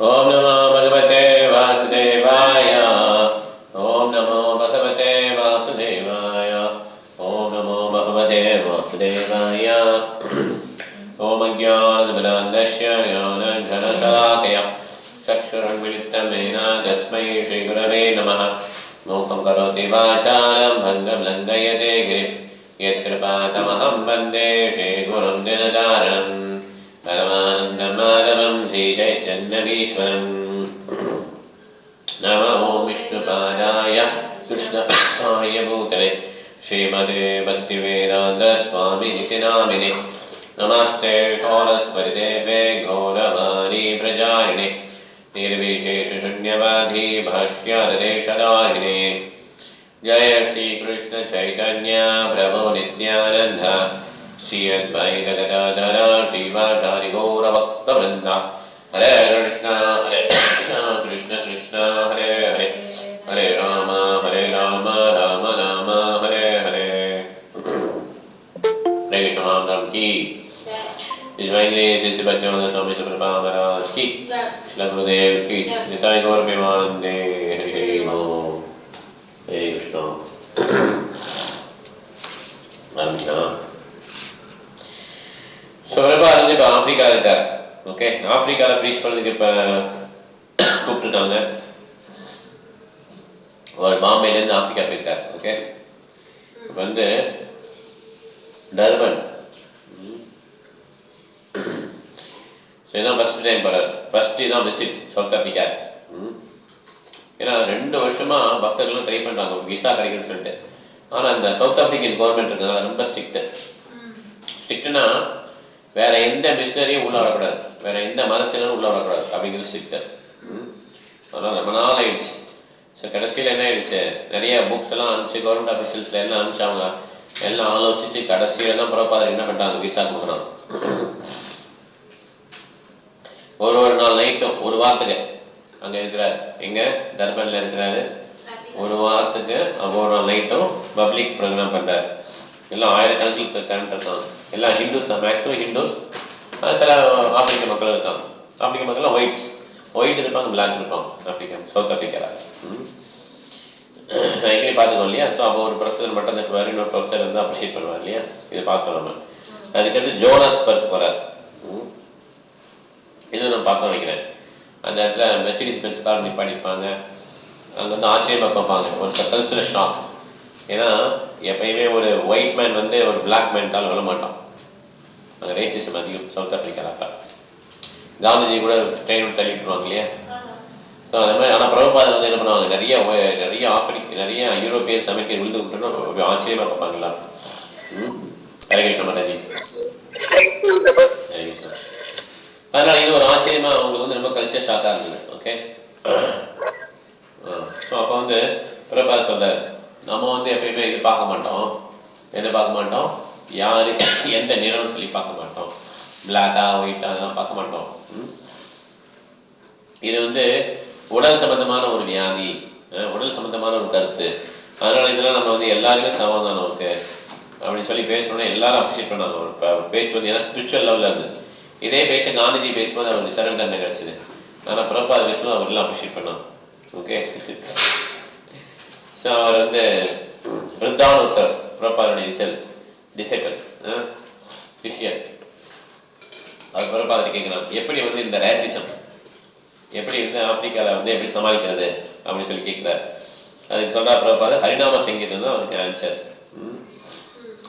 ओम नमो भगवते वासुदेवाय। ओम नमो भगवते वासुदेवाय। ओम नमो भगवते वासुदेवाय। ओम अज्ञानतिमिरान्धस्य ज्ञानघनशलाकया चक्षुरुन्मिलितं येन तस्मै श्रीगुरवे नमः। मूकं करोति वाचालं भङ्गं लङ्घयते गिरिं यत्कृपातमहं वन्दे श्रीगुरुं दिनदारणम् परमानन्दं माधवं श्रीचैतन्यमीश्वरम्। नमो विष्णुपादाय कृष्णभक्ताय भूतले श्रीमते भक्तिवेदान्तस्वामिनिति नामिने। नमस्ते सरस्वतीदेवे गौरवाणी प्रचारिणे निर्विशेषशून्यवादी भाष्यादेशदारिणे। जय श्रीकृष्ण चैतन्य प्रभु नित्यानन्द श्री अद्वैत गदाधर श्रीवासादि गौरभक्तवृन्द। हरे कृष्ण कृष्ण कृष्ण हरे हरे हरे राम राम राम हरे हरे। हरे कृष्ण की इस महीने से भक्तिवेदांत स्वामी सुप्रभा महाराज की, श्री गुरुदेव की, निताय गौर प्रेमानंदे। हरि ओम। हरे कृष्ण। பிரபா வந்து இப்போ ஆப்பிரிக்காவில் இருக்கார். ஓகே, ஆப்பிரிக்காவில் ப்ரீச் பண்ணுறதுக்கு இப்போ கூப்பிட்டுருக்காங்க. அவர் பாம்பேலேருந்து ஆப்பிரிக்கா போயிருக்கார். ஓகே, இப்போ வந்து டர்பன் ஸோ இதான் ஃபஸ்ட்டு டைம் போகிறார். ஃபஸ்ட்டு இதான் விசிட் சவுத் ஆஃப்ரிக்கா. ஏன்னா 2 வருஷமாக பக்தர்களும் ட்ரை பண்ணுறாங்க விசா கிடைக்குன்னு சொல்லிட்டு. ஆனால் இந்த சவுத் ஆஃப்ரிக்கன் கவர்மெண்ட் இருக்கிறதுனால ரொம்ப ஸ்ட்ரிக்ட்டுனா வேற எந்த மிஷினரியும் உள்ள வரக்கூடாது, வேற எந்த மதத்தினரும் உள்ள வரக்கூடாது அப்படிங்கிறது ஸ்ட்ரிக்ட்டு. அதனால் ரொம்ப நாள் ஆயிடுச்சு. ஸோ கடைசியில் என்ன ஆயிடுச்சு, நிறைய புக்ஸ் எல்லாம் அனுப்பிச்சு கவர்மெண்ட் ஆஃபீஸில்ஸில் எல்லாம் அனுப்பிச்சாங்க. எல்லாம் ஆலோசித்து கடைசியில் தான் பிரபாதர் என்ன பண்ணுறாங்க, விசா கொடுக்குறாங்க. ஒரு நாள் நைட்டும் ஒரு வாரத்துக்கு அங்கே இருக்கிறார். எங்கே டர்பனில் இருக்கிறாரு. ஒரு வாரத்துக்கு ஒரு நாள் நைட்டும் பப்ளிக் ப்ரோக்ராம் பண்ணுறாரு. எல்லாம் ஆயிரக்கணக்கில் கரண்ட் இருக்காங்க. எல்லாம் ஹிந்துஸ் தான், மேக்ஸிமம் ஹிந்துஸ். சில ஆப்பிரிக்க மக்கள் இருக்காங்க. ஆப்பிரிக்க மக்கள்லாம் ஒயிட் இருப்பாங்க, பிளாக் இருப்பாங்க. சவுத் ஆப்பிரிக்காவில் நான் எங்கேயும் பார்த்துக்கோம் இல்லையா. ஸோ அப்போ ஒரு ப்ரொஃபஸர் மட்டும் தருவார், இன்னொரு ப்ரொஃபஸர் வந்து அப்ரிஷியேட் பண்ணுவார் இல்லையா. இதை பார்த்தோம் நம்ம. அதுக்கடுத்து ஜோனஸ்பர்க் போகிறார். இது நான் பார்க்க வைக்கிறேன். அந்த இடத்துல மெர்சிடிஸ் பென்ஸ் கார் நிப்பாடிப்பாங்க. அங்கே வந்து ஆச்சரியமாக பார்ப்பாங்க. ஒரு கல்ச்சரல் ஷாக். ஏன்னா எப்பயுமே ஒரு ஒயிட் மேன் வந்து ஒரு பிளாக் மேன் கால் விழ மாட்டான். அங்கே ரேசிசம் அதிகம் சவுத் ஆஃப்ரிக்காவில். காந்திஜி கூட ட்ரெயின் தள்ளிட்டுருவாங்க இல்லையா. ஸோ அந்த மாதிரி. ஆனால் பிரபுபாதர் வந்து என்ன பண்ணுவாங்க, நிறைய யூரோப்பியன்ஸ் அமெரிக்கன் விழுந்து விட்டுன்னா ஆச்சரியமாக பார்ப்பாங்களா. ஹரே கிருஷ்ண மாதாஜி. அதனால இது ஒரு ஆச்சரியமா அவங்களுக்கு வந்து ரொம்ப கல்ச்சர் ஷாக்காக இருந்தது. ஓகே, ஸோ அப்போ வந்து பிரபுபாதர் சொல்றாரு, நம்ம வந்து எப்பயுமே இது பார்க்க மாட்டோம். எதை பார்க்க மாட்டோம், யாரு எந்த நிறம்னு சொல்லி பார்க்க மாட்டோம். பிளாக்கா ஒயிட்டா அதெல்லாம் பார்க்க மாட்டோம். இது வந்து உடல் சம்பந்தமான ஒரு வியாதி, உடல் சம்பந்தமான ஒரு கருத்து. அதனால இதெல்லாம் நம்ம வந்து எல்லாருமே சமாதானம் இருக்கு அப்படின்னு சொல்லி பேசணும்னா எல்லாரும் அப்ரிஷியேட் பண்ணாங்க. ஒரு பேச்சு வந்து ஏன்னா ஸ்பிரிச்சுவல் லெவலில் இருந்து. இதே பேச்சை காந்திஜி பேசும்போது அவருக்கு சரண் தண்டனை கிடச்சிது. ஆனால் பிரபாத் பேசும்போது அவரெல்லாம் அப்ரிஷியேட் பண்ணாங்க. ஓகே, ஸோ அவர் வந்து விருத்தான உத்தர் பிரபாதோட டிசைபிள் கிறிஸ்டியன். அவர் பிரபாதத்தை கேட்கலாம், எப்படி வந்து இந்த ரேசிசம் எப்படி வந்து ஆப்பிரிக்காவில் வந்து எப்படி சமாளிக்கிறது அப்படின்னு சொல்லி கேட்குறாரு. அதுக்கு சொல்கிறா பிரபாதர், ஹரிநாம சங்கீதம் தான் அவருக்கு ஆன்சர்.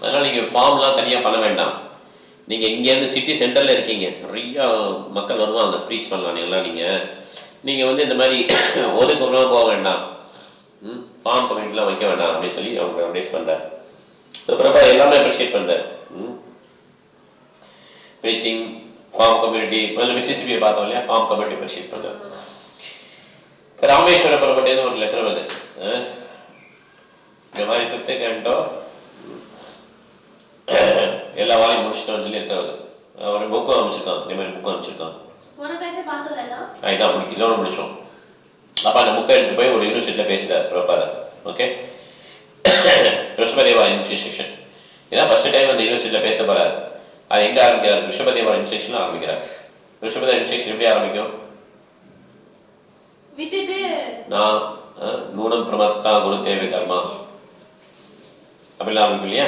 அதனால் நீங்கள் ஃபார்ம்லாம் தனியாக பண்ண வேண்டாம். நீங்கள் இங்கேருந்து சிட்டி சென்டரில் இருக்கீங்க, நிறையா மக்கள் வருவாங்க, ப்ரீச் பண்ணலாம் எல்லாம். நீங்கள் வந்து இந்த மாதிரி ஒதுக்குறோம் போக வேண்டாம், ஃபார்ம் கம்யூனிட்டிலாம் வைக்க வேண்டாம் அப்படின்னு சொல்லி அவங்க அப்டேட் பண்ணுறாரு. ஸோ பிரபா எல்லாமே அப்ரிஷியேட் பண்ணுறாரு. ப்ரீச்சிங், ஃபார்ம் கம்யூனிட்டி, முதல்ல மிசிசிபியை பார்த்தோம் இல்லையா, ஃபார்ம் கம்யூனிட்டி அப்ரிஷியேட் பண்ணுறாரு. இப்போ ராமேஸ்வர புறப்பட்டேன்னு ஒரு லெட்டர் வருது. இந்த மாதிரி 5th கேண்டோ எல்லா வேலையும் முடிச்சிட்டோம்னு சொல்லி லெட்டர் வருது. ஒரு புக்கும் அமைச்சிருக்கான், இந்த மாதிரி புக்கும் அமைச்சிருக்கான். இதான் இதோட முடிச்சோம். அப்போ அந்த புக்கை எடுத்து போய் ஒரு யூனிவர்சிட்டியில் பேசுகிறார் பிரபாதர். ஓகே, ரிஷபதேவா இன்ஸ்டியூஷன் இதான் ஃபர்ஸ்ட் டைம் அந்த யூனிவர்சிட்டியில் பேச போகிறார். அது எங்கே ஆரம்பிக்கிறார்? ரிஷபதேவா இன்ஸ்டியூஷனில் ஆரம்பிக்கிறார். ரிஷபதேவா இன்ஸ்டியூஷன் எப்படி ஆரம்பிக்கும்? நான் நூனம் பிரமத்தா குரு தேவை கர்மா அப்படிலாம் ஆரம்பிக்கும் இல்லையா?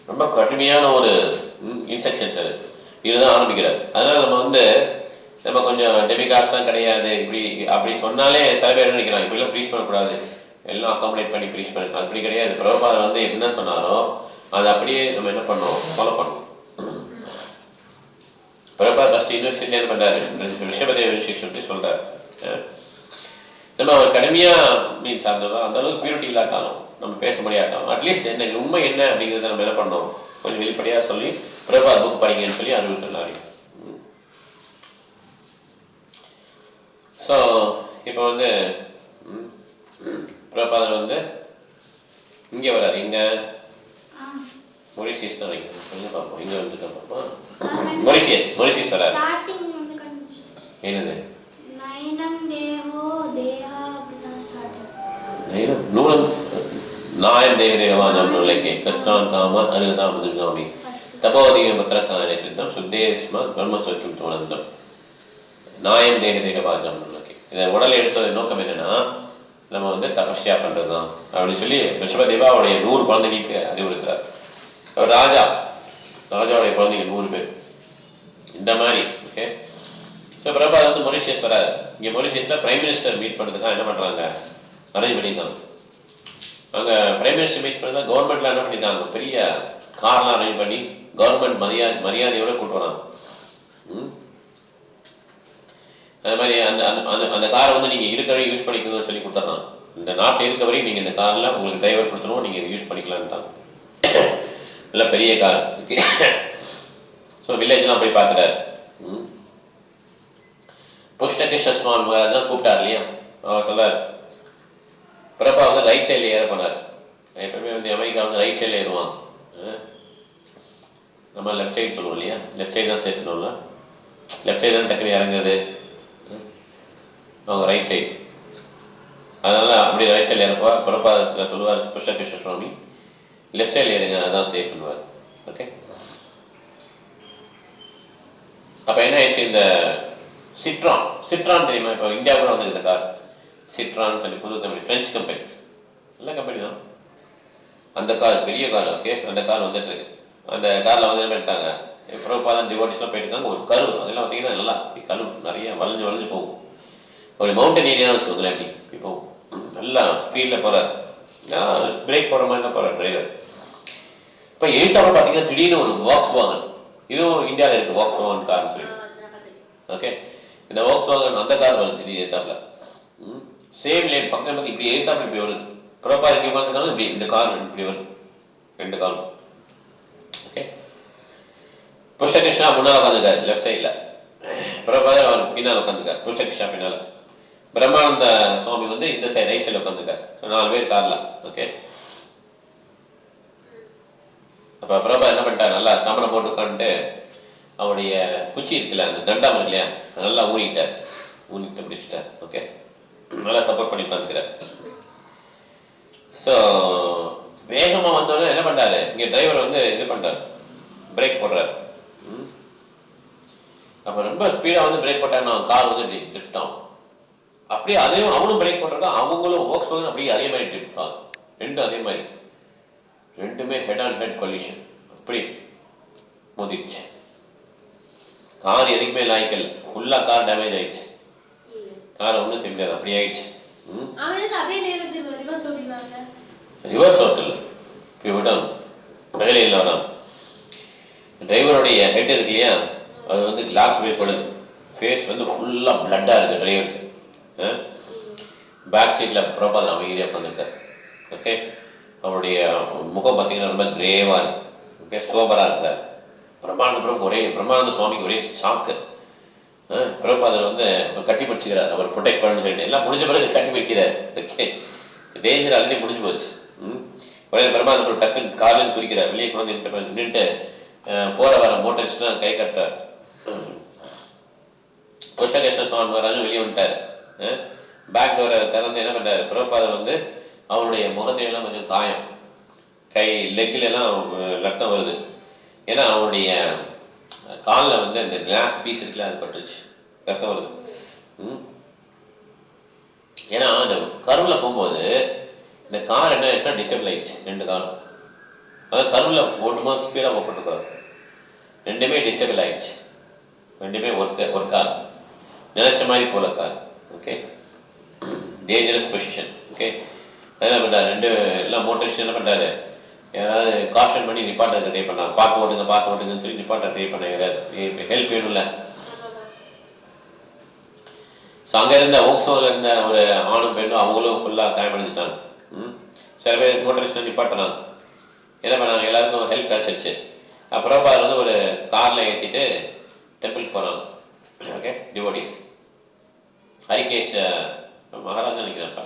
ரொம்ப கடுமையான ஒரு இன்ஸ்ட்ரக்ஷன்ஸ் அது. இதுதான் ஆரம்பிக்கிறார். அதனால நம்ம கொஞ்சம் டெமிகாஸ் தான் கிடையாது இப்படி அப்படி சொன்னாலே சில பேர் நினைக்கிறாங்க இப்படிலாம் ப்ரீச் பண்ணக்கூடாது, எல்லாம் அக்காமடேட் பண்ணி ப்ரீச் பண்ணிக்கலாம். அப்படி கிடையாது. பிரபுபாதர் என்ன சொன்னாரோ அதை அப்படியே நம்ம என்ன பண்ணோம், ஃபாலோ பண்ணோம். பிரபுபாதர் ஃபர்ஸ்ட் யூனிவர்சிட்டி என்ன பண்றாரு, ரிஷபதேவ யூனிவர்சிட்டி சொல்றாரு. நம்ம அவர் கடுமையா மீன்ஸ் அந்த அளவுக்கு பியூரிட்டி இல்லாட்டாலும் நம்ம பேச முடியாட்டாலும் அட்லீஸ்ட் என்ன உண்மை என்ன அப்படிங்கிறத நம்ம என்ன பண்ணோம், கொஞ்சம் வெளிப்படையா சொல்லி பிரபுபாதர் புக் படிங்கன்னு சொல்லி அறிவிக்கிறாரு. ஸோ இப்போ பிரபுபாதர் இங்கே வர்றாரு. இங்கே மொரிஷியஸ் தான் வைக்கணும் பார்ப்போம். இங்கே பார்ப்போம். மொரிஷியஸ் வர்றாரு. என்னது நூலம் நாயம் தேக தேகவாதம் நுழைக்கே கஸ்தான் காம அருகதா முதுகாமி தபோதிக பத்திரக்கான சித்தம் சுத்தேஸ்மா பிரம்மசோக்கியம் தோழந்தம் நாயம் தேக தேகவாதம் நுழைக்கே. இதை உடலை எடுத்தது நோக்கம் என்னன்னா நம்ம தபஸ்யா பண்றது தான் அப்படின்னு சொல்லி ரிஷபதேவாவுடைய 100 குழந்தைகளுக்கு அறிவுறுத்துறார். அவர் ராஜாவுடைய குழந்தைங்க 100 பேர் இந்த மாதிரி. ஓகே. ஸோ பிரபுபாதர் மொரிஷியஸ் வராது. இங்கே மொரிஷியஸில் பிரைம் மினிஸ்டர் மீட் பண்ணுறதுக்காக என்ன பண்ணுறாங்க, அரேஞ்ச் பண்ணியிருக்காங்க. அங்கே பிரைம் மினிஸ்டர் மீட் பண்ணி கவர்மெண்ட்லாம் என்ன பண்ணியிருக்காங்க, பெரிய கார்லாம் அரேஞ்ச் பண்ணி கவர்மெண்ட் மரியாதையோட கூட்டு வராங்க. அது மாதிரி அந்த காரை நீங்கள் இருக்க வரையும் யூஸ் பண்ணிக்கணும்னு சொல்லி கொடுத்துட்றாங்க. இந்த நாட்டில் இருக்க வரையும் நீங்கள் இந்த காரில் உங்களுக்கு டிரைவர் கொடுத்துருவோம், நீங்கள் யூஸ் பண்ணிக்கலான்ட்டாங்க. இல்லை பெரிய கார். ஸோ வில்லேஜ்லாம் போய் பார்க்குறாரு. புஷ்டகிருஷ்ண சுவாமி மகாராஜ் தான் கூப்பிட்டார் இல்லையா, அவர் சொல்றாரு பிரபா ரைட் சைடில் ஏற போனார். எப்பவுமே அமெரிக்கா ரைட் சைடில் ஏறுவாங்க. நம்ம லெஃப்ட் சைடு சொல்லுவோம் இல்லையா, லெஃப்ட் சைடு தான் சேர்த்துனோம்ல, லெஃப்ட் சைடு தான் டக்குனு இறங்குறது, அவங்க ரைட் சைடு. அதனால அப்படி ரைட் சைடில் ஏறப்போ பிரபா சொல்லுவார் புஷ்டகிருஷ்ண சுவாமி லெஃப்ட் சைடில் ஏறுங்க, அதான் சேஃப் பண்ணுவார். ஓகே. அப்போ என்ன ஆயிடுச்சு, இந்த சிட்ரான் தெரியுமா, இப்போ இந்தியாவுக்கு வந்துருக்கு இந்த கார் சிட்ரான்னு சொல்லி புது கம்பெனி, பிரெஞ்சு கம்பெனி, நல்ல கம்பெனி தான். அந்த கார் பெரிய கார். ஓகே. அந்த கார் வந்துட்டு இருக்கு. அந்த காரில் என்ன பண்ணிட்டாங்க, பிரபுபாதர் டிவோட்டிஸ்லாம் போயிட்டுருக்காங்க. ஒரு கரு அதெல்லாம் பார்த்தீங்கன்னா நல்லா கரு நிறைய வளைஞ்சு போகும். ஒரு மவுண்டன் ஏரியான்னு வச்சுக்கோங்களேன், இப்படி போகும். நல்லா ஸ்பீடில் போகிறார், பிரேக் போடுற மாதிரி தான் போகிறார் டிரைவர். இப்போ எழுத்தாமல் பார்த்தீங்கன்னா திடீர்னு ஒரு வாக்ஸ்வாகன், இதுவும் இந்தியாவில் இருக்குது வாக்ஸ்வாகன் கார்னு சொல்லிட்டு. ஓகே. இந்த வாக்ஸ்வாகன் அந்த கார் வருது திடீர் எழுத்தாப்பில், சேம் லேன் பக்கத்தில் இப்படி எழுத்தாப்பில் இப்படி வருது. பிரபுபாதர் இப்படி உட்காந்துருக்காங்க, இப்படி இந்த கார் இப்படி வருது, 2 காரும். ஓகே. புஷ்டகிருஷ்ணா முன்னால் உட்காந்துருக்காரு லெஃப்ட் சைடில், பிரபுபாதர் அவர் பின்னால் உட்காந்துருக்காரு. புஷ்டகிருஷ்ணா பின்னால், பிரம்மானந்த சுவாமி இந்த சைடு ரைட் சைடில் உட்காந்துருக்காரு. 4 பேர் காரில். ஓகே. அப்போ பிரபா என்ன பண்ணிட்டார், நல்லா சாமனை போட்டு உட்காந்துட்டு அவருடைய குச்சி இருக்குல்ல, அந்த தண்டம் இருக்கு இல்லையா, நல்லா ஊனிட்டு பிடிச்சிட்டார். ஓகே. நல்லா சப்போர்ட் பண்ணி உட்காந்துக்கிறார். ஸோ வேகமாக வந்தோடனே என்ன பண்ணுறாரு, இங்கே டிரைவர் இது பண்ணுறாரு, பிரேக் போடுறாரு. அப்போ ரொம்ப ஸ்பீடாக பிரேக் போட்டாருன்னா கார் இப்படி ட்ரிஃப்ட் ஆகும். அப்படியே அதையும் அவனும் பிரேக் போட்டிருக்கான், அவங்களும் வாக்ஸ்வாகன் அப்படியே அதே மாதிரி ட்ரிஃப்ட் ஆகும். ரெண்டும் அதே மாதிரி, ரெண்டுமே ஹெட் ஆன் ஹெட் கொலிஷன். அப்படி மோதிடுச்சு. கார் எதுக்குமே லாய்க்கல, ஃபுல்லா கார் டேமேஜ் ஆயிடுச்சு. கார் ஒன்றும் செய்ய முடியாது, அப்படி ஆயிடுச்சு. ரிவர்ஸ் ஓட்டல, இப்படி விட்டான் மேலே இல்லை வரான். டிரைவருடைய ஹெட் இருக்கு இல்லையா, அது கிளாஸ் போய் படுது. ஃபேஸ் ஃபுல்லாக பிளட்டாக இருக்குது டிரைவருக்கு. பேக் சீட்டில் பிரபுபாதர் அமைதியாக உட்காந்துருக்காரு. ஓகே. அவருடைய முகம் பார்த்தீங்கன்னா ரொம்ப கிரேவாக இருக்கு. ஓகே. சோபராக இருக்கிறார். பிரம்மானந்த சுவாமிக்கு ஒரே ஷாக்கு. பிரபுபாதர் கட்டி பிடிச்சிக்கிறார், அவர் ப்ரொடெக்ட் பண்ணு சொல்லிட்டு எல்லாம் முடிஞ்ச பிறகு கட்டி பிடிக்கிறார். ஓகே. டேஞ்சர் ஆல்ரெடி முடிஞ்சு போச்சு. உடனே பிரம்மானந்தர் டக்குன்னு கார்லேருந்து குறிக்கிறார், வெளியே கொண்டு நின்றுட்டு போற வர மோட்டரிஸ்ட்லாம் கை கட்டார். புஷ்டகிருஷ்ண சுவாமி மகாராஜும் வெளியே வந்துட்டார். பேக் டோரை திறந்து என்ன பண்ணாரு, பிரபுபாதர் அவருடைய முகத்திலெல்லாம் கொஞ்சம் காயம், கை லெக்கில் எல்லாம் ரத்தம் வருது. ஏன்னா அவருடைய காலில் இந்த கிளாஸ் பீஸ் இருக்குல்ல, அது பட்டுருச்சு, ரத்தம் வருது. ஏன்னா அந்த கருவில் போகும்போது இந்த கார் என்ன ஆயிடுச்சுன்னா டிசேபிள் ஆயிடுச்சு, 2 காரும். அதாவது கருவில் ஓட்டும்போது ஸ்பீடாக போட்டுக்கூடாது, ரெண்டுமே டிசேபிள் ஆயிடுச்சு, ரெண்டுமே ஒர்க் கார், நினைச்ச மாதிரி போல car. Okay, dangerous position. Okay, என்ன பண்ணுறாரு, எல்லாம் மோட்டரிஸ்ட் என்ன பண்ணுறாரு, யாராவது காஷன் பண்ணி நிப்பாட்ட ட்ரை பண்ணாங்க, பார்த்து ஓட்டுங்கன்னு சொல்லி நிப்பாட்ட ட்ரை பண்ண ஹெல்ப் வேணும்ல. ஸோ அங்கே இருந்த ஓக்ஸோவில் இருந்த ஒரு ஆணும் பெண்ணும் அவங்களும் ஃபுல்லாக காயமடைஞ்சிட்டாங்க. சில பேர் மோட்டரிஸ்ட் நிப்பாட்டினாங்க, என்ன பண்ணாங்க, எல்லாருக்கும் ஹெல்ப் கிடச்சிருச்சு. அப்புறம் வந்து ஒரு காரில் ஏற்றிட்டு டெம்பிளுக்கு போகிறாங்க. Okay, devotees. ஹரிகேஷ் மகாராஜா நினைக்கிறேன்ப்பா,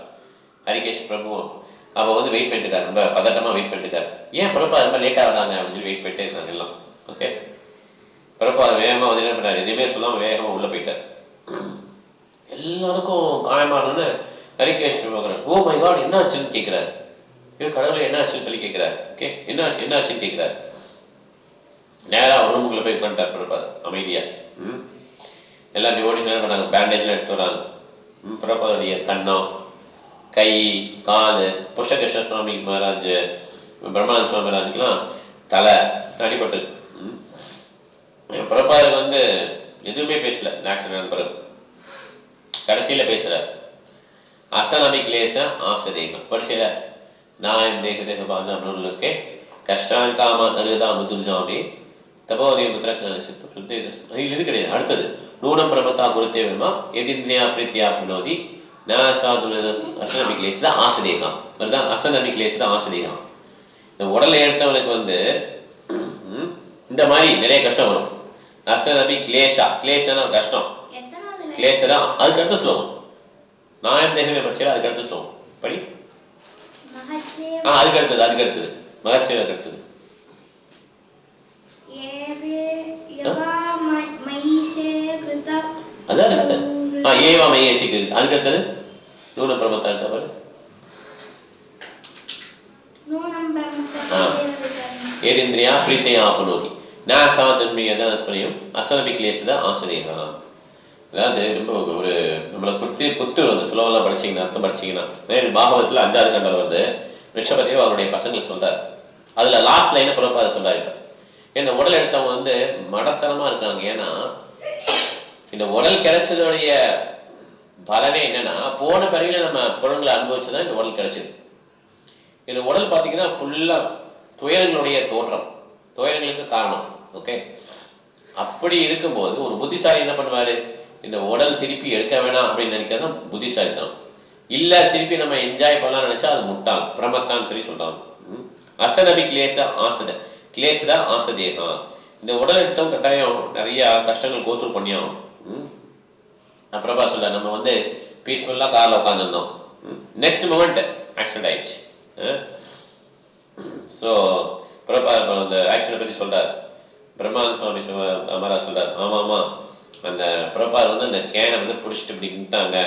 ஹரிகேஷ் பிரபு அப்போ வந்து வெயிட் பண்ணிட்டுருக்காரு, ரொம்ப பதட்டமாக வெயிட் பண்ணிட்டுருக்காரு. ஏன் பிரபா ரொம்ப லேட்டாக வராங்க அப்படின்னு சொல்லி வெயிட் பண்ணிட்டே இருக்காங்க எல்லாம். ஓகே, பிரபா வேகமாக வந்து என்ன பண்ணார், எதுவுமே சொல்லாமல் வேகமாக உள்ளே போயிட்டார். எல்லாருக்கும் காயமானோன்னு ஹரிகேஷ் பார்க்குறாரு. ஓ மை காட், என்ன ஆச்சுன்னு கேட்குறாரு. கடவுளை என்ன ஆச்சுன்னு சொல்லி கேட்குறாரு. ஓகே, என்ன ஆச்சுன்னு கேட்குறாரு. நேராக ஒரு ரூமுக்குள்ளே போய் உட்காந்துட்டார் பிரபா அமைதியாக. எல்லாம் டிவோட்டிஸ் என்ன பண்ணாங்க, பேண்டேஜ்லாம் எடுத்து வராங்க. பிரபாவுடைய கண்ணம், கை, கால், புஷ்டகிருஷ்ண சுவாமி மகாராஜ், பிரம்மானந்த சுவாமி மகாராஜுக்கெல்லாம் தலை அடிபட்டு. பிரபாவுக்கு வந்து எதுவுமே பேசல. ஆக்சிடென்ட் பிறகு கடைசியில் பேசுகிறார், அசனமி கிளேச ஆசதேகம். படிச்சல நான் தேக பாஜாமனுக்கு கஷ்டான் காமான் அருதா முதுஜாமி தபோதே முத்திரக்கு இது கிடையாது. அடுத்தது நூனம் பிரமத்தா குருத்தே வேணுமா எதிந்திரியா பிரீத்தியா பினோதி அசனமி கிளேச தான் ஆசதேகம் வருதான். அசனமி கிளேச தான் ஆசதேகம். இந்த உடலை எடுத்தவனுக்கு வந்து இந்த மாதிரி நிறைய கஷ்டம் வரும். அசனமி கிளேஷா, கிளேஷனா கஷ்டம், கிளேஷ தான். அதுக்கு அடுத்து சொல்லுவோம், நான் தேகமே படிச்சா அதுக்கு அடுத்து சொல்லுவோம் படி. அதுக்கு அடுத்தது மகச்சேவ அடுத்தது அதான் ஏவா மையேஷிக்கு. அதுக்கு அடுத்தது நூன பிரமத்தா இருக்கா பாரு. ஏதிந்திரியா பிரீத்தையா ஆப்பனோதி நான் சாதன்மையும் அசனமி கிளேஷத ஆசதேகா. அதாவது ரொம்ப ஒரு நம்மளை குத்து அந்த சுலோகெல்லாம் படிச்சிங்கன்னா, அர்த்தம் படிச்சிங்கன்னா, பாகவத்தில் 5வது கண்டல் வருது. ரிஷபதேவ் அவருடைய பசங்களை சொல்றார். அதில் லாஸ்ட் லைனை பிறப்பா அதை சொல்றாரு. இந்த உடல் எடுத்தவங்க வந்து மடத்தனமாக இருக்காங்க. ஏன்னா இந்த உடல் கிடைச்சதோடைய பலனே என்னன்னா, போன பிறவில நம்ம பொருள்களை அனுபவிச்சுதான் இந்த உடல் கிடைச்சது. இந்த உடல் பார்த்தீங்கன்னா ஃபுல்லாக துயரங்களுடைய தோற்றம், துயரங்களுக்கு காரணம். ஓகே, அப்படி இருக்கும்போது ஒரு புத்திசாலி என்ன பண்ணுவாரு, இந்த உடல் திருப்பி எடுக்க வேணாம் அப்படின்னு நினைக்கிறது தான் புத்திசாலித்தனம். இல்லை திருப்பி நம்ம என்ஜாய் பண்ணலாம் நினைச்சா அது முட்டாள், பிரமத்தான்னு சொல்லி சொல்றாங்க. அசனபி கிளேச ஆசத கிளேசதா ஆசதேகா. இந்த உடல் எடுத்தவங்க கட்டாயம் நிறைய கஷ்டங்கள் கோத்ரூ பண்ணியாகும். பிரபா சொல்ல நம்ம வந்து பீஸ்ஃபுல்லாக காரில் உட்காந்துருந்தோம், நெக்ஸ்ட் மொமெண்ட் ஆக்சிடென்ட் ஆயிடுச்சு. ஸோ பிரபா அந்த ஆக்சிடென்ட் பற்றி சொல்றார். பிரம்மானந்த சுவாமி மகாராஜ் சொல்றார், ஆமாம் அந்த பிரபா வந்து அந்த கேனை வந்து பிடிச்சிட்டு இப்படி நின்ட்டாங்க,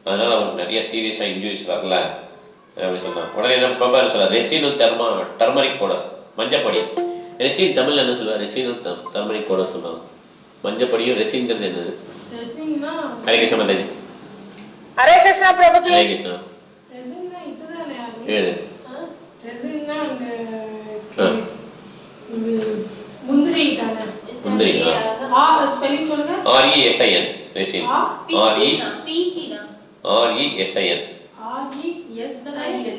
அதனால அவருக்கு நிறைய சீரியஸாக இன்ஜுரிஸ் வரல அப்படி சொல்றாங்க. உடனே என்ன பிரபா சொல்றார், ரெசினும் டர்மரிக் பவுடர், மஞ்சப்பொடி. ரெசின் தமிழ்ல என்ன சொல்லுவார், ரெசினும் டர்மரிக் பவுடர் சொல்றாங்க. மஞ்சப்பொடியும் ரெசின்ங்கிறது என்னது? ஹரே கிருஷ்ண மாதாஜி. ஹரே கிருஷ்ணா பிரபுஜி. ஹரே கிருஷ்ணா. ரெசின்னா இதுதானே ஏது? ரெசின்னா அந்த முந்திரி தானே. முந்திரி. ஸ்பெல்லிங் சொல்லுங்க. RESIN resin. RESIN. RESIN. பீச்சினா இருக்கு.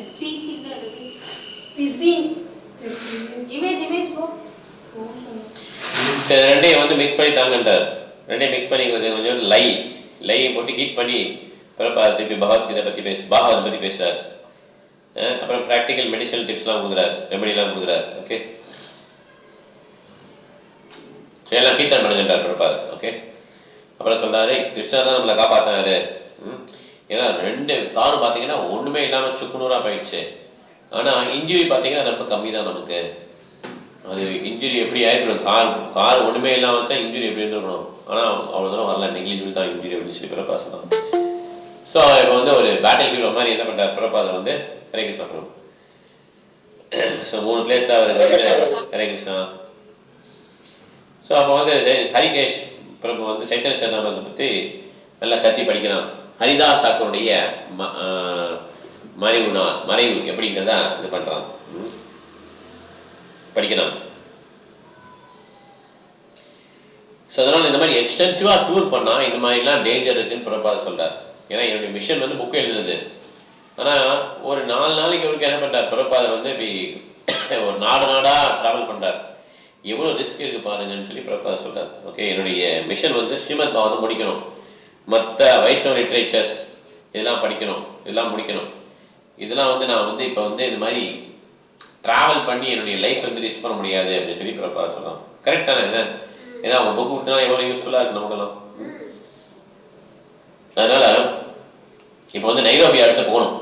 பிசின். இமேஜ் போ. ரெண்டையும் வந்து மிக்ஸ் பண்ணி தாங்கன்றார். ரெண்டையும் மிக்ஸ் பண்ணி கொஞ்சம் லை போட்டு ஹீட் பண்ணி பிறப்பா திருப்பி பகவத்கீதை பற்றி பாகவதை பற்றி பேசுகிறார். அப்புறம் ப்ராக்டிக்கல் மெடிசனல் டிப்ஸ்லாம் கொடுக்குறாரு, ரெமெடிலாம் கொடுக்குறாரு. ஓகே, எல்லாம் கீர்த்தன் பண்ணுங்கன்றார் பிறப்பார். ஓகே, அப்புறம் சொல்கிறாரு கிருஷ்ணா தான் நம்மளை காப்பாற்றினாரு. ஏன்னா 2 காரும் பார்த்தீங்கன்னா ஒன்றுமே இல்லாமல் சுக்குநூறாக போயிடுச்சு. ஆனால் இன்ஜுரி பார்த்தீங்கன்னா ரொம்ப கம்மி தான் நமக்கு. அது இன்ஜுரி எப்படி ஆயிருக்கணும், கார் ஒன்றுமே இல்லாமல் வச்சா இன்ஜுரி எப்படி இருந்துருக்கணும். ஆனால் அவ்வளோ தூரம் வரல, நெக்லிஜிபிள் தான் இன்ஜுரி அப்படின்னு சொல்லி பிறப்பா சொன்னாங்க. ஸோ இப்போ வந்து ஒரு பேட்டில் ஃபீல்ட் மாதிரி என்ன பண்ணுறாரு பிறப்பாதில் வந்து ஹரே கிருஷ்ணா பிரபு. ஸோ 3 பிளேஸில் அவருக்கு வந்து ஹரே கிருஷ்ணா. ஸோ அப்போ வந்து ஹரிகேஷ் பிரபு வந்து சைத்தன்ய சரிதாமிரத்தை பற்றி நல்லா கத்தி படிக்கிறான். ஹரிதாஸ் தாக்கூருடைய மறைவு எப்படிங்கிறத இது பண்றாங்க, படிக்கலாம். ஸோ அதனால் இந்த மாதிரி எக்ஸ்டென்சிவாக டூர் பண்ணால் இந்த மாதிரிலாம் டேஞ்சர் இருக்குன்னு பிரபாத் சொல்கிறார். ஏன்னா என்னுடைய மிஷன் வந்து புக்கு எழுதுனது. ஆனால் ஒரு 4 நாளைக்கு அவருக்கு என்ன பண்ணுறார் பிரபாத் வந்து இப்படி ஒரு நாடாக ட்ராவல் பண்ணுறார். எவ்வளோ ரிஸ்க் இருக்குது பாருங்கன்னு சொல்லி பிரபாத் சொல்கிறார். ஓகே, என்னுடைய மிஷன் வந்து ஸ்ரீமத் பாகவதம் முடிக்கணும், மற்ற வைஷ்ணவ லிட்ரேச்சர்ஸ் இதெல்லாம் படிக்கணும், இதெல்லாம் முடிக்கணும். இதெல்லாம் வந்து நான் வந்து இப்போ வந்து இது மாதிரி ட்ராவல் பண்ணி என்னுடைய லைஃப் வந்து ரிஸ்க் பண்ண முடியாது அப்படின்னு சொல்லி பிரபாத் சொல்கிறான். கரெக்டான என்ன, ஏன்னா அவங்க புக் கொடுத்தா எவ்வளோ யூஸ்ஃபுல்லாக இருக்கு நமக்கெல்லாம். அதனால இப்போ வந்து நைரோபி அடுத்து போகணும்.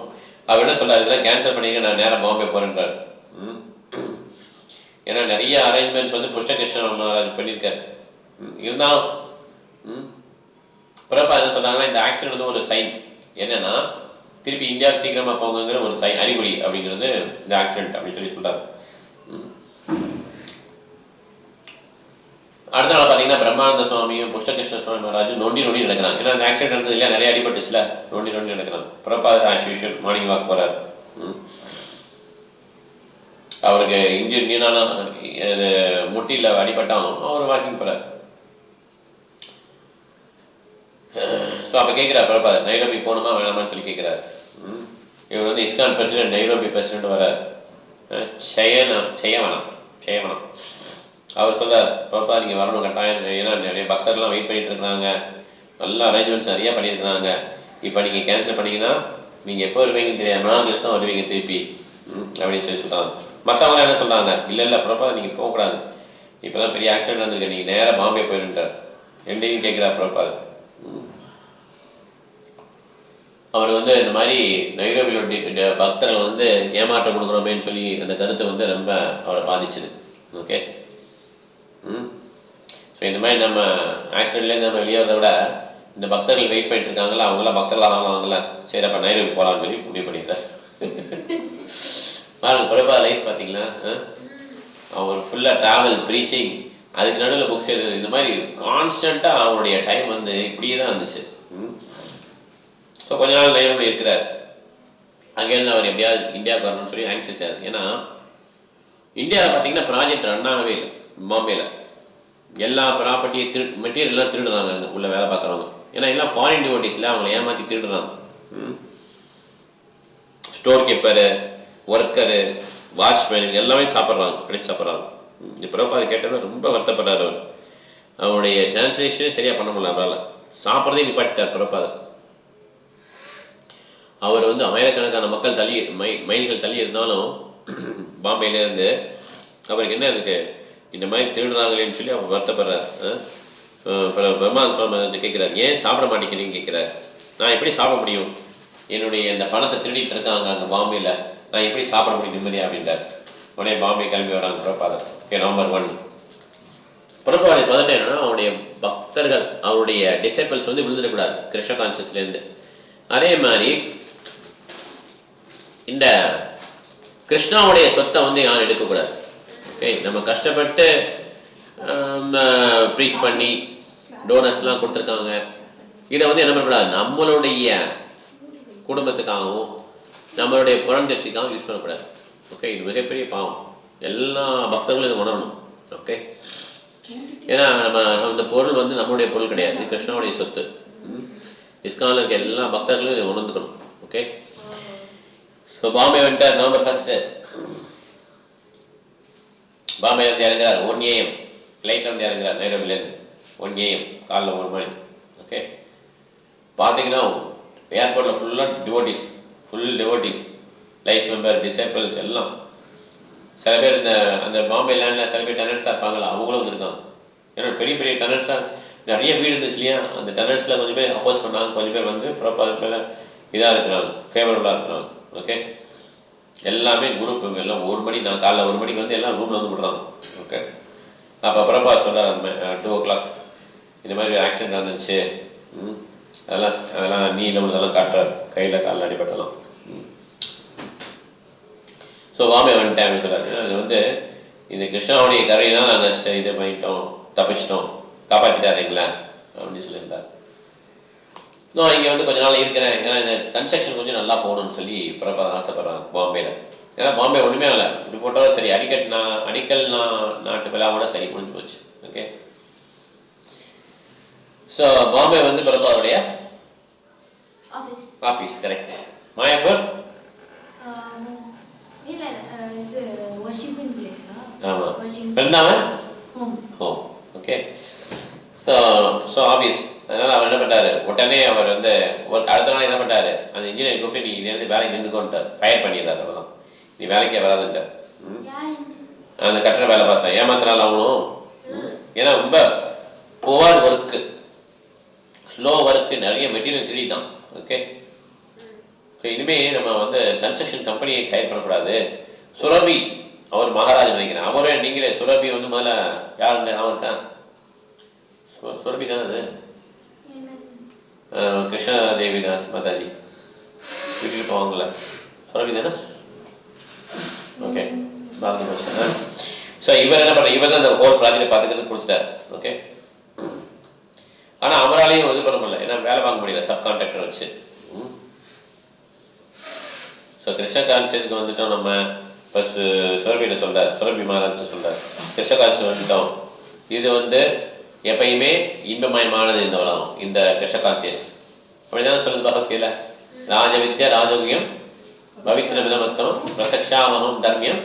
அவர் என்ன சொல்றாரு, இதெல்லாம் கேன்சல் பண்ணிங்க, நான் நேராக பாம்பே போறேன்றார். ஏன்னா நிறைய அரேஞ்ச்மெண்ட்ஸ் வந்து புஷ்டகிருஷ்ண மகாராஜ் பண்ணியிருக்காரு. இருந்தாலும் பிரபா என்ன சொன்னாங்கன்னா, இந்த ஆக்சிடென்ட் வந்து ஒரு சைன், என்னன்னா திருப்பி இந்தியாவுக்கு சீக்கிரமா போங்கிற ஒரு சைன், அறிகுறி அப்படிங்கிறது இந்த ஆக்சிடென்ட் அப்படின்னு சொல்லி சொல்றாரு. அடுத்த நாள் பார்த்தீங்கன்னா பிரம்மானந்த சுவாமியும் புஷ்டகிருஷ்ண சுவாமி மகாராஜும் நொண்டி நடக்கிறாங்க. ஏன்னா அந்த ஆக்சிடென்ட் இருந்தது இல்லையா, நிறைய அடிபட்டுச்சுல, நொண்டி நடக்கிறாங்க. Prabhat as usual morning walk போறாரு. அவருக்கு இன்ஜுரினால முட்டியில் அடிபட்டாலும் அவர் வாக்கிங் போறார். ஸோ அப்போ கேட்குறாரு பிரபாத், நைரோபி போகணுமா வேணாமான்னு சொல்லி கேட்குறாரு. இவர் வந்து இஸ்கான் பிரசிடென்ட், நைரோபி பிரசிடென்ட் வரார், செய்யவனம். அவர் சொல்றார், பாப்பா நீங்கள் வரணும் கட்டாயம், ஏன்னா நிறைய பக்தர்லாம் வெயிட் பண்ணிட்டு இருக்கிறாங்க, நல்ல அரேஞ்ச்மெண்ட்ஸ் நிறையா பண்ணியிருக்கிறாங்க. இப்போ நீங்கள் கேன்சல் பண்ணிங்கன்னா நீங்கள் எப்போ வருவீங்கன்னு தெரியாது, 4 வருஷம் வருவீங்க திருப்பி அப்படின்னு சொல்லி சொல்கிறாங்க. மற்றவங்க என்ன சொல்கிறாங்க, இல்லை பாப்பா நீங்கள் போகக்கூடாது, இப்போ தான் பெரிய ஆக்சிடென்ட் வந்திருக்கு, நீங்கள் நேராக பாம்பே போயிருந்தார். ரெண்டையும் கேட்குறார் பாப்பா. அவர் வந்து இந்த மாதிரி நைரோபியில பக்தர்கள் வந்து ஏமாற்றம் கொடுக்குறோமேன்னு சொல்லி அந்த கருத்தை வந்து ரொம்ப அவரை பாதிச்சுது. ஓகே, ஸோ இந்த மாதிரி நம்ம ஆக்சிடென்ட்லேருந்து நம்ம வெளியே வரதை விட இந்த பக்தர்கள் வெயிட் பண்ணிட்டு இருக்காங்களா, அவங்களாம் பக்தர்கள் ஆகலாம்ல, சரி அப்போ நைரோபி போகலான்னு சொல்லி முடிவு பண்ணிக்கிறார். பாருங்க பிரபா லைஃப் பார்த்தீங்களா, அவர் ஃபுல்லாக ட்ராவல், ப்ரீச்சிங், அதுக்கு நடுவில் புக்ஸ் எழுதுறது, இந்த மாதிரி கான்ஸ்டண்ட்டாக அவருடைய டைம் வந்து இப்படியே தான் இருந்துச்சு. ஸோ கொஞ்ச நாள் நைரோபியில் இருக்கிறார். அங்கேருந்து அவர் எப்படியாவது இந்தியாவுக்கு வரணும்னு சொல்லி ஆங்ஷியஸ் ஆகுது. ஏன்னா இந்தியாவில் பார்த்தீங்கன்னா ப்ராஜெக்ட் ரன் ஆகவே இல்லை. பாம்பேயில் எல்லா ப்ராப்பர்ட்டியும் மெட்டீரியல்லாம் திருடுறாங்க அங்கே உள்ள வேலை பார்க்குறவங்க. ஏன்னா எல்லாம் ஃபாரின் டிவோட்டிஸில் அவங்கள ஏமாற்றி திருடுறாங்க. ஸ்டோர் கீப்பரு, ஒர்க்கரு, வாட்ச்மேன் எல்லாமே சாப்பிட்றாங்க, கிடைச்சி சாப்பிட்றாங்க. இந்த பிரபாத் கேட்டது ரொம்ப வருத்தப்படுறாரு. அவர் அவருடைய டிரான்ஸ்லேஷனே சரியாக பண்ண முடியல, அவரால் சாப்பிட்றதே நிப்பாட்டார் பிரபாத். அவர் வந்து ஆயிரக்கணக்கான மக்கள் மைல்கள் தள்ளி இருந்தாலும் பாம்பேலேருந்து அவருக்கு என்ன இருக்கு, இந்த மாதிரி திருடுறாங்களேன்னு சொல்லி அவர் வருத்தப்படுறார். பிரம்மானந்த சுவாமி வந்து கேட்குறாரு, ஏன் சாப்பிட மாட்டேங்கிறீங்கன்னு கேட்குறாரு. நான் எப்படி சாப்பிட முடியும், என்னுடைய இந்த பணத்தை திருடிட்டு இருக்காங்க அங்கே பாம்பேயில், நான் எப்படி சாப்பிட முடியும் நிம்மதியா அப்படின்றார். உடனே பாம்பே கிளம்பி வராங்க பிரபாதர். ஓகே, நவம்பர் 1 பிரபாதை பதட்டம் என்னன்னா, அவருடைய பக்தர்கள், அவருடைய டிசைபிள்ஸ் வந்து விழுந்துடக்கூடாது கிருஷ்ண கான்சியஸ்லேருந்து. அதே மாதிரி இந்த கிருஷ்ணாவுடைய சொத்தை வந்து யாரும் எடுக்கக்கூடாது. ஓகே, நம்ம கஷ்டப்பட்டு ப்ரீச் பண்ணி டோனர்ஸ்லாம் கொடுத்துருக்காங்க, இதை வந்து என்ன பண்ணக்கூடாது, நம்மளுடைய குடும்பத்துக்காகவும் நம்மளுடைய புறந்தெத்திக்காகவும் யூஸ் பண்ணக்கூடாது. ஓகே, இது மிகப்பெரிய பாவம், எல்லா பக்தர்களும் இதை உணரணும். ஓகே, ஏன்னா நம்ம இந்த பொருள் வந்து நம்மளுடைய பொருள் கிடையாது, இது கிருஷ்ணாவுடைய சொத்து. இஸ்கானில் இருக்க எல்லா பக்தர்களும் இதை உணர்ந்துக்கணும். ஓகே, ஸோ பாம்பே வந்துட்டார் நவம்பர் 1. பாம்பே வந்து இறங்குறார் 1 AM ஃப்ளைட்டில் வந்து இறங்குறார் நைரோபிலேருந்து. 1 AM காலைல 1 மணி. ஓகே, பார்த்தீங்கன்னா ஏர்போர்ட்டில் ஃபுல்லாக டிவோட்டிஸ், லைஃப் மெம்பர், டிசேபிள்ஸ் எல்லாம். சில பேர் இந்த அந்த பாம்பே லேண்டில் சில பேர் டெனன்ட்ஸாக இருப்பாங்களா, அவங்களும் வந்துருக்காங்க. ஏன்னா பெரிய பெரிய டெனன்ட்ஸாக நிறைய வீடு இருந்துச்சு இல்லையா, அந்த டெனன்ட்ஸில் கொஞ்சம் பேர் அப்போஸ் பண்ணாங்க, கொஞ்சம் பேர் வந்து ப்ராப்பர் மேலே இதாக இருக்கிறாங்க, ஃபேவரபுளாக இருக்கிறாங்க. ஓகே, எல்லாமே குரூப் எல்லாம் 1 மணி, நான் காலைல 1 மணிக்கு வந்து எல்லாம் ரூமில் வந்து விடுறாங்க. ஓகே, அப்போ பிரபா சொல்கிறார் 2 o'clock இந்த மாதிரி ஆக்சிடென்ட் வந்துருச்சு, அதெல்லாம் நீ இதெல்லாம் காட்டுறார், கையில் காலில் அடிபட்டலாம். ஸோ பாம்பே வந்துட்டேன் அப்படின்னு சொல்கிறாரு. அது வந்து இந்த கிருஷ்ணாவுடைய கரையினால் நாங்கள் இது பண்ணிட்டோம், தப்பிச்சிட்டோம், காப்பாற்றிட்டாருங்களா அப்படின்னு சொல்லியிருந்தார். நான் இங்கே வந்து கொஞ்ச நாள் இருக்கிறேன், ஏன்னா இந்த கன்ஸ்ட்ரக்ஷன் கொஞ்சம் நல்லா போகணும்னு சொல்லி பிறப்பாக ஆசைப்படுறாங்க பாம்பேல. ஏன்னா பாம்பே ஒன்றுமே இல்லை, இப்படி போட்டாலும் சரி, அடிக்கல் நாட்டு விழாவோட சரி முடிஞ்சு போச்சு. ஓகே, ஸோ பாம்பே வந்து பிறப்பாவுடைய ஆஃபீஸ். கரெக்ட். மாயாப்பூர் ஆமாம், பிறந்தாவன் ஹோம். Okay, so office. அதனால் அவர் என்ன பண்ணாரு, உடனே அவர் வந்து அடுத்த நாள் என்ன பண்ணாரு, அந்த இன்ஜினியர் கூப்பிட்டு நீ இருந்து வேலைக்கு நின்றுக்கோன்ட்டார், ஃபயர் பண்ணிடுறாரு. அவ்வளோதான், நீ வேலைக்கே வராதுன்ட்டார். அந்த கட்டட வேலை பார்த்தேன், ஏமாத்தினால அவனும். ஏன்னா ரொம்ப புவர் ஒர்க்கு, ஸ்லோ ஒர்க்கு, நிறைய மெட்டீரியல் திருடிட்டான். ஓகே, ஸோ இனிமேல் நம்ம வந்து கன்ஸ்ட்ரக்ஷன் கம்பெனியை ஹையர் பண்ணக்கூடாது. சுரபி அவர் மகாராஜ் நினைக்கிறேன், அவரே நீங்களே சுரபி வந்து முதல்ல யாருங்க அவருக்கா சுரபி தானே அது, கிருஷ்ணா தேவிதாஸ் மாதாஜி வீட்டுக்கு போவாங்கள, சுரபி தானே. ஓகே, ஸோ இவர் என்ன பண்ண, இவர் தான் அந்த ஹோல் ப்ராஜெக்டை பார்த்துக்கிறது கொடுத்துட்டார். ஓகே, ஆனால் அவராலையும் இது பண்ண முடியல, ஏன்னா வேலை வாங்க முடியல சப் கான்ட்ராக்டர் வச்சு. ஸோ கிருஷ்ணகாந்த் வந்துட்டோம் நம்ம. இப்போ சுரபியில் சொல்கிறார், சுரபி மகாராஜ் சொல்கிறார், கிருஷ்ணகாந்த் வந்துட்டோம், இது வந்து எப்பயுமே இன்பமயமானது இந்த உலகம், இந்த கிருஷ்ணகான்சியஸ். அப்படிதான் சொல்லுது பகவத்கீதை, ராஜவித்யா ராஜோகியம் பவித்ர விதமத்தம் பிரத்யக்ஷாமகம் தர்மியம்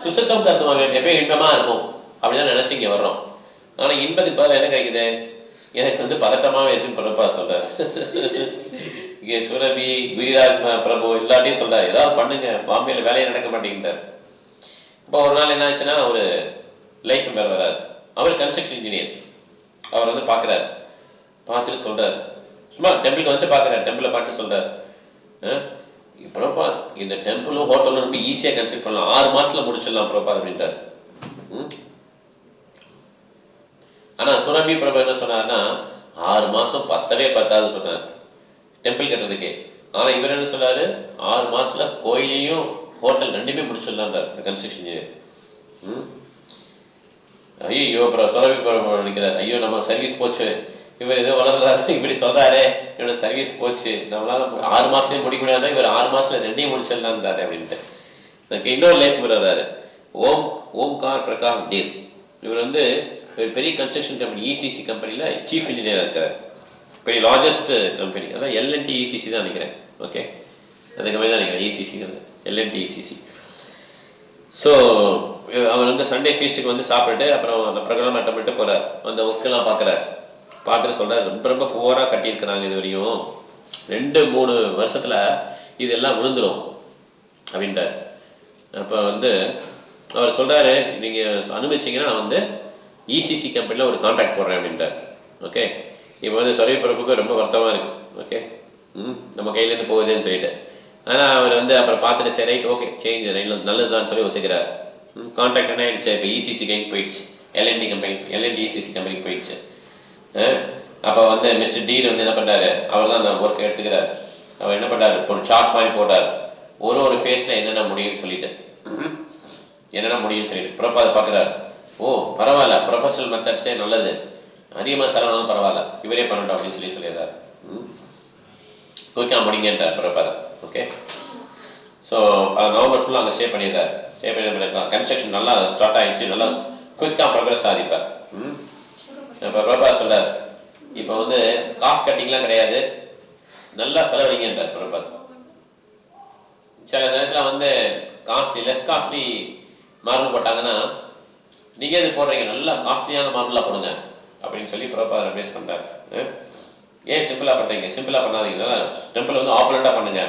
சுசுக்கம் கருத்துவம், எப்பயும் இன்பமாக இருக்கும் அப்படிதான் நினச்சி இங்கே வர்றோம். ஆனால் இன்பத்துக்கு பதில் என்ன கிடைக்குது, எனக்கு வந்து பதட்டமாகவே இருக்குன்னு பிரபா சொல்கிறார். இங்கே சுரபி குஜராத் பிரபு எல்லாத்தையும் சொல்கிறார், ஏதாவது பண்ணுங்க, பாம்பேயில் வேலையை நடக்க மாட்டேங்கிறார். இப்போ ஒரு நாள் என்ன ஆச்சுன்னா, ஒரு லைஃப் மெம்பர் வர்றார், அவர் கன்ஸ்ட்ரக்ஷன் இன்ஜினியர். அவர் வந்து பார்க்குறாரு, பார்த்துட்டு சொல்கிறார், சும்மா டெம்பிளுக்கு வந்துட்டு பார்க்குறாரு, டெம்பிளை பார்த்து சொல்கிறார், பிரபா இந்த டெம்பிளும் ஹோட்டலும் ரொம்ப ஈஸியாக கன்ஸ்ட்ரக்ட் பண்ணலாம், 6 மாதத்தில் முடிச்சிடலாம் பிரபா அப்படின்ட்டார். ஆனால் சுரபி பிரபு என்ன சொன்னார்னா, 6 மாதம் பத்தவே பத்தாது சொன்னார் டெம்பிள் கட்டுறதுக்கே. ஆனால் இவர் என்ன சொன்னார், 6 மாதத்தில் கோயிலையும் ஹோட்டல் ரெண்டுமே முடிச்சிடலான்றார் இந்த கன்ஸ்ட்ரக்ஷன் இன்ஜினியர். ஐயோ அப்புறம் சுரபி பிரபு நினைக்கிறார், ஐயோ நம்ம சர்வீஸ் போச்சு, இவர் ஏதோ வளர்றாரு இப்படி சொல்கிறாரு, இவனோட சர்வீஸ் போச்சு, நம்மளால 6 மாதத்துலேயும் முடிக்க முடியாதுன்னா இவர் 6 மாதத்தில் ரெண்டையும் முடிச்சிடலான்றாரு அப்படின்ட்டு. எனக்கு இன்னொரு லைஃப் வர்றாரு, ஓம்கார் பிரகாஷ் தேவ். இவர் வந்து பெரிய கன்ஸ்ட்ரக்ஷன் கம்பெனி இசிசி கம்பெனியில் சீஃப் இன்ஜினியராக இருக்கிறார், பெரிய லார்ஜஸ்ட் கம்பெனி, அதான் எல்என்டி இசிசி தான் நினைக்கிறேன். ஓகே, அந்த கம்பெனி தான் நினைக்கிறேன், இசிசி எல்என்டி இசிசி. ஸோ அவர் வந்து சண்டே ஃபீஸ்ட்டுக்கு வந்து சாப்பிட்டுட்டு அப்புறம் அந்த ப்ரோக்ராம் அட்டன் பண்ணிட்டு போகிறார், அந்த ஒர்க்கெல்லாம் பார்க்குறாரு, பார்த்துட்டு சொல்கிறார், ரொம்ப புவராக கட்டியிருக்கிறாங்க, இது வரையும் 2-3 வருஷத்தில் இதெல்லாம் விழுந்துடும் அப்படின்ட்டார். அப்போ வந்து அவர் சொல்கிறாரு, நீங்கள் அனுமதிச்சிங்கன்னா நான் வந்து இசிசி கம்பெனியில் ஒரு கான்ட்ராக்ட் போடுறேன் அப்படின்ட்டார். ஓகே, இப்போ வந்து சொரவி பிறப்புக்கு ரொம்ப வருத்தமாக இருக்குது. ஓகே, நம்ம கையிலேருந்து போகுதுன்னு சொல்லிட்டு. ஆனால் அவர் வந்து அப்புறம் பார்த்துட்டு சரி ரைட் ஓகே சேஞ்ச் நல்லது தான் சொல்லி ஒத்துக்கிறார். கான்ட்ராக்ட் என்ன ஆகிடுச்சு, இப்போ இசிசி கைக்கு போயிடுச்சு, எல்என்டி இசிசி கம்பெனிக்கு போயிடுச்சு. அப்போ வந்து மிஸ்டர் டீர் வந்து என்ன பண்ணுறாரு, அவர் தான் அந்த ஒர்க் எடுத்துக்கிறார். அவர் என்ன பண்ணுறாரு, ஒரு சார்ட் மாதிரி போட்டார், ஒரு ஃபேஸில் என்னென்ன முடியும்னு சொல்லிட்டு ப்ரொஃபா அதை பார்க்குறாரு. ஓ பரவாயில்ல, ப்ரொஃபஷனல் மெத்தட்ஸே நல்லது, அதிகமாக செலவானாலும் பரவாயில்ல, இவரே பண்ணட்டும் அப்படின்னு சொல்லிடுறாரு. குயிக்காக முடிங்கன்றார் ப்ரொஃபா. ஓகே, ஸோ நவம்பர் ஃபுல்லாக அங்கே ஸ்டே பண்ணிடுறாரு. ஸ்டே பண்ணி கன்ஸ்ட்ரக்ஷன் நல்லா ஸ்டார்ட் ஆகிடுச்சு, நல்லா குயிக்காக ப்ரோக்ரஸ் ஆகிப்பார். இப்போ ப்ரொஃபா சொல்கிறார், இப்போ வந்து காஸ்ட் கட்டிங்லாம் கிடையாது, நல்லா செலவழிங்கன்றார் ப்ரொஃபா. சில நேரத்தில் வந்து லெஸ் காஸ்ட்லி மார்பிள் போட்டாங்கன்னா நீங்கள் எது போடுறீங்க, நல்லா காஸ்ட்லியான மார்பிளாக போடுங்க அப்படின்னு சொல்லி ப்ரொஃபா அட்வைஸ் பண்ணுறாரு. ஏன் சிம்பிளாக பண்ணுறீங்க, சிம்பிளாக பண்ணாதீங்க, டெம்பிள் வந்து ஆப்பரேட்டாக பண்ணுங்க,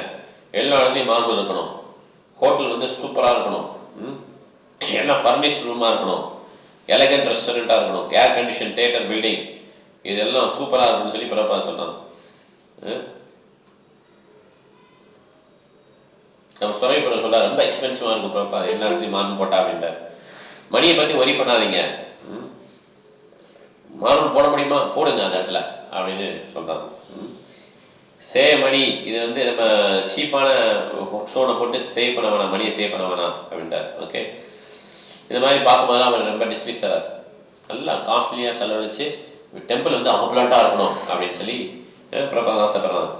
எல்லா இடத்துலையும் மார்பிள் இருக்கணும், ஹோட்டல் வந்து சூப்பராக இருக்கணும், எல்லாம் ஃபர்னிஷ்ட் ரூமாக இருக்கணும், எலகண்ட் ரெஸ்டாரண்ட்டாக இருக்கணும், ஏர் கண்டிஷன் தியேட்டர் பில்டிங் இதெல்லாம் சூப்பராக இருக்குன்னு சொல்லி ப்ரொஃபா சொல்கிறாங்க. நம்ம சொரவி பண்ண சொல்ல ரொம்ப எக்ஸ்பென்சிவாக இருக்கும் ப்ரொஃபா, எல்லா இடத்துலையும் மார்பிள் போட்டா அப்படின்றார். மணியை பற்றி ஒரி பண்ணாதீங்க, மார்பிள் போட முடியுமா போடுங்க அந்த இடத்துல அப்படின்னு சொல்கிறாங்க. மணி இது வந்து நம்ம சீப்பான ஸ்டோனை போட்டு சேவ் பண்ண வேணாம், மணியை சேவ் பண்ண வேணாம் அப்படின்ட்டார். ஓகே, இந்த மாதிரி பார்க்கும்போது அவர் ரொம்ப டிஸ்பிஸ் தரார், நல்லா காஸ்ட்லியாக செலவழிச்சு டெம்பிள் வந்து ஆப்பலாட்டாக இருக்கணும் அப்படின்னு சொல்லி பிரபாகரன் ஆசைப்படுறாங்க.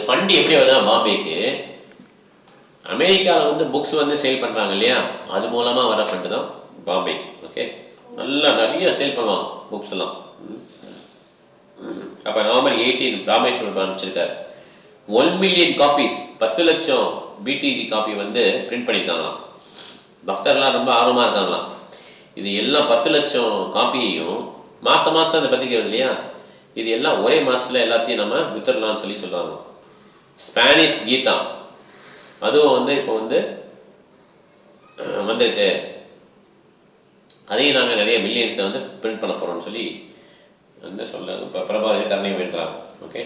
ஃபண்ட் எப்படி வருதுன்னா பாம்பேக்கு அமெரிக்காவில் வந்து புக்ஸ் வந்து சேல் பண்ணுறாங்க இல்லையா, அது மூலமாக வர ஃபண்டு தான் பாம்பே. ஓகே, நல்லா நிறைய சேல் பண்ணுவாங்க புக்ஸ் எல்லாம். அப்போ நவம்பர் 18 ராமேஸ்வரம் ஆரம்பிச்சிருக்காரு. 1 மில்லியன் காப்பீஸ் 10 லட்சம் பிடிஜி காப்பி வந்து பிரிண்ட் பண்ணியிருக்காங்களாம். பக்தர்லாம் ரொம்ப ஆர்வமாக இருக்காங்களாம். இது எல்லாம் 10 லட்சம் காப்பியையும் மாதம் மாதம் அதை பற்றிக்கிறது இல்லையா, இது எல்லாம் ஒரே மாதத்தில் எல்லாத்தையும் நம்ம வித்துடலாம்னு சொல்லி சொல்கிறாங்க. ஸ்பானிஷ் கீதா அதுவும் வந்து இப்போ வந்து வந்திருக்கு, அதையும் நாங்கள் நிறைய மில்லியன்ஸை வந்து பிரிண்ட் பண்ண போகிறோம்னு சொல்லி வந்து சொல்ல இப்போ பிரபாகரன் கருணையும் வேண்டாம். ஓகே,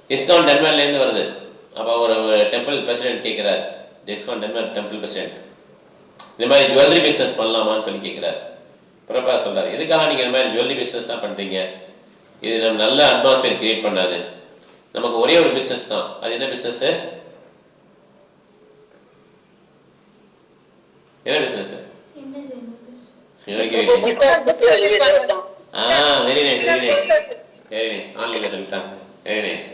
இஸ்கான் டென்மார்க்லேருந்து வருது. அப்போ ஒரு டெம்பிள் பிரசிடென்ட் கேட்குறார், இஸ்கான் டென்மார்க் டெம்பிள் பிரசிடென்ட் இந்த மாதிரி ஜுவல்லரி பிஸ்னஸ் பண்ணலாமான்னு சொல்லி கேட்குறாரு. பிரபாகரன் சொல்கிறார், எதுக்காக நீங்கள் இந்த மாதிரி ஜுவல்லரி பிஸ்னஸ் தான் பண்ணுறீங்க, இது நம்ம நல்ல அட்மாஸ்பியர் கிரியேட் பண்ணாது, நமக்கு ஒரே ஒரு பிஸ்னஸ் தான். அது என்ன பிஸ்னஸ்? என்ன business? Very nice very nice ஆன்லைன்ல சொல்லிட்டாங்க. Very nice.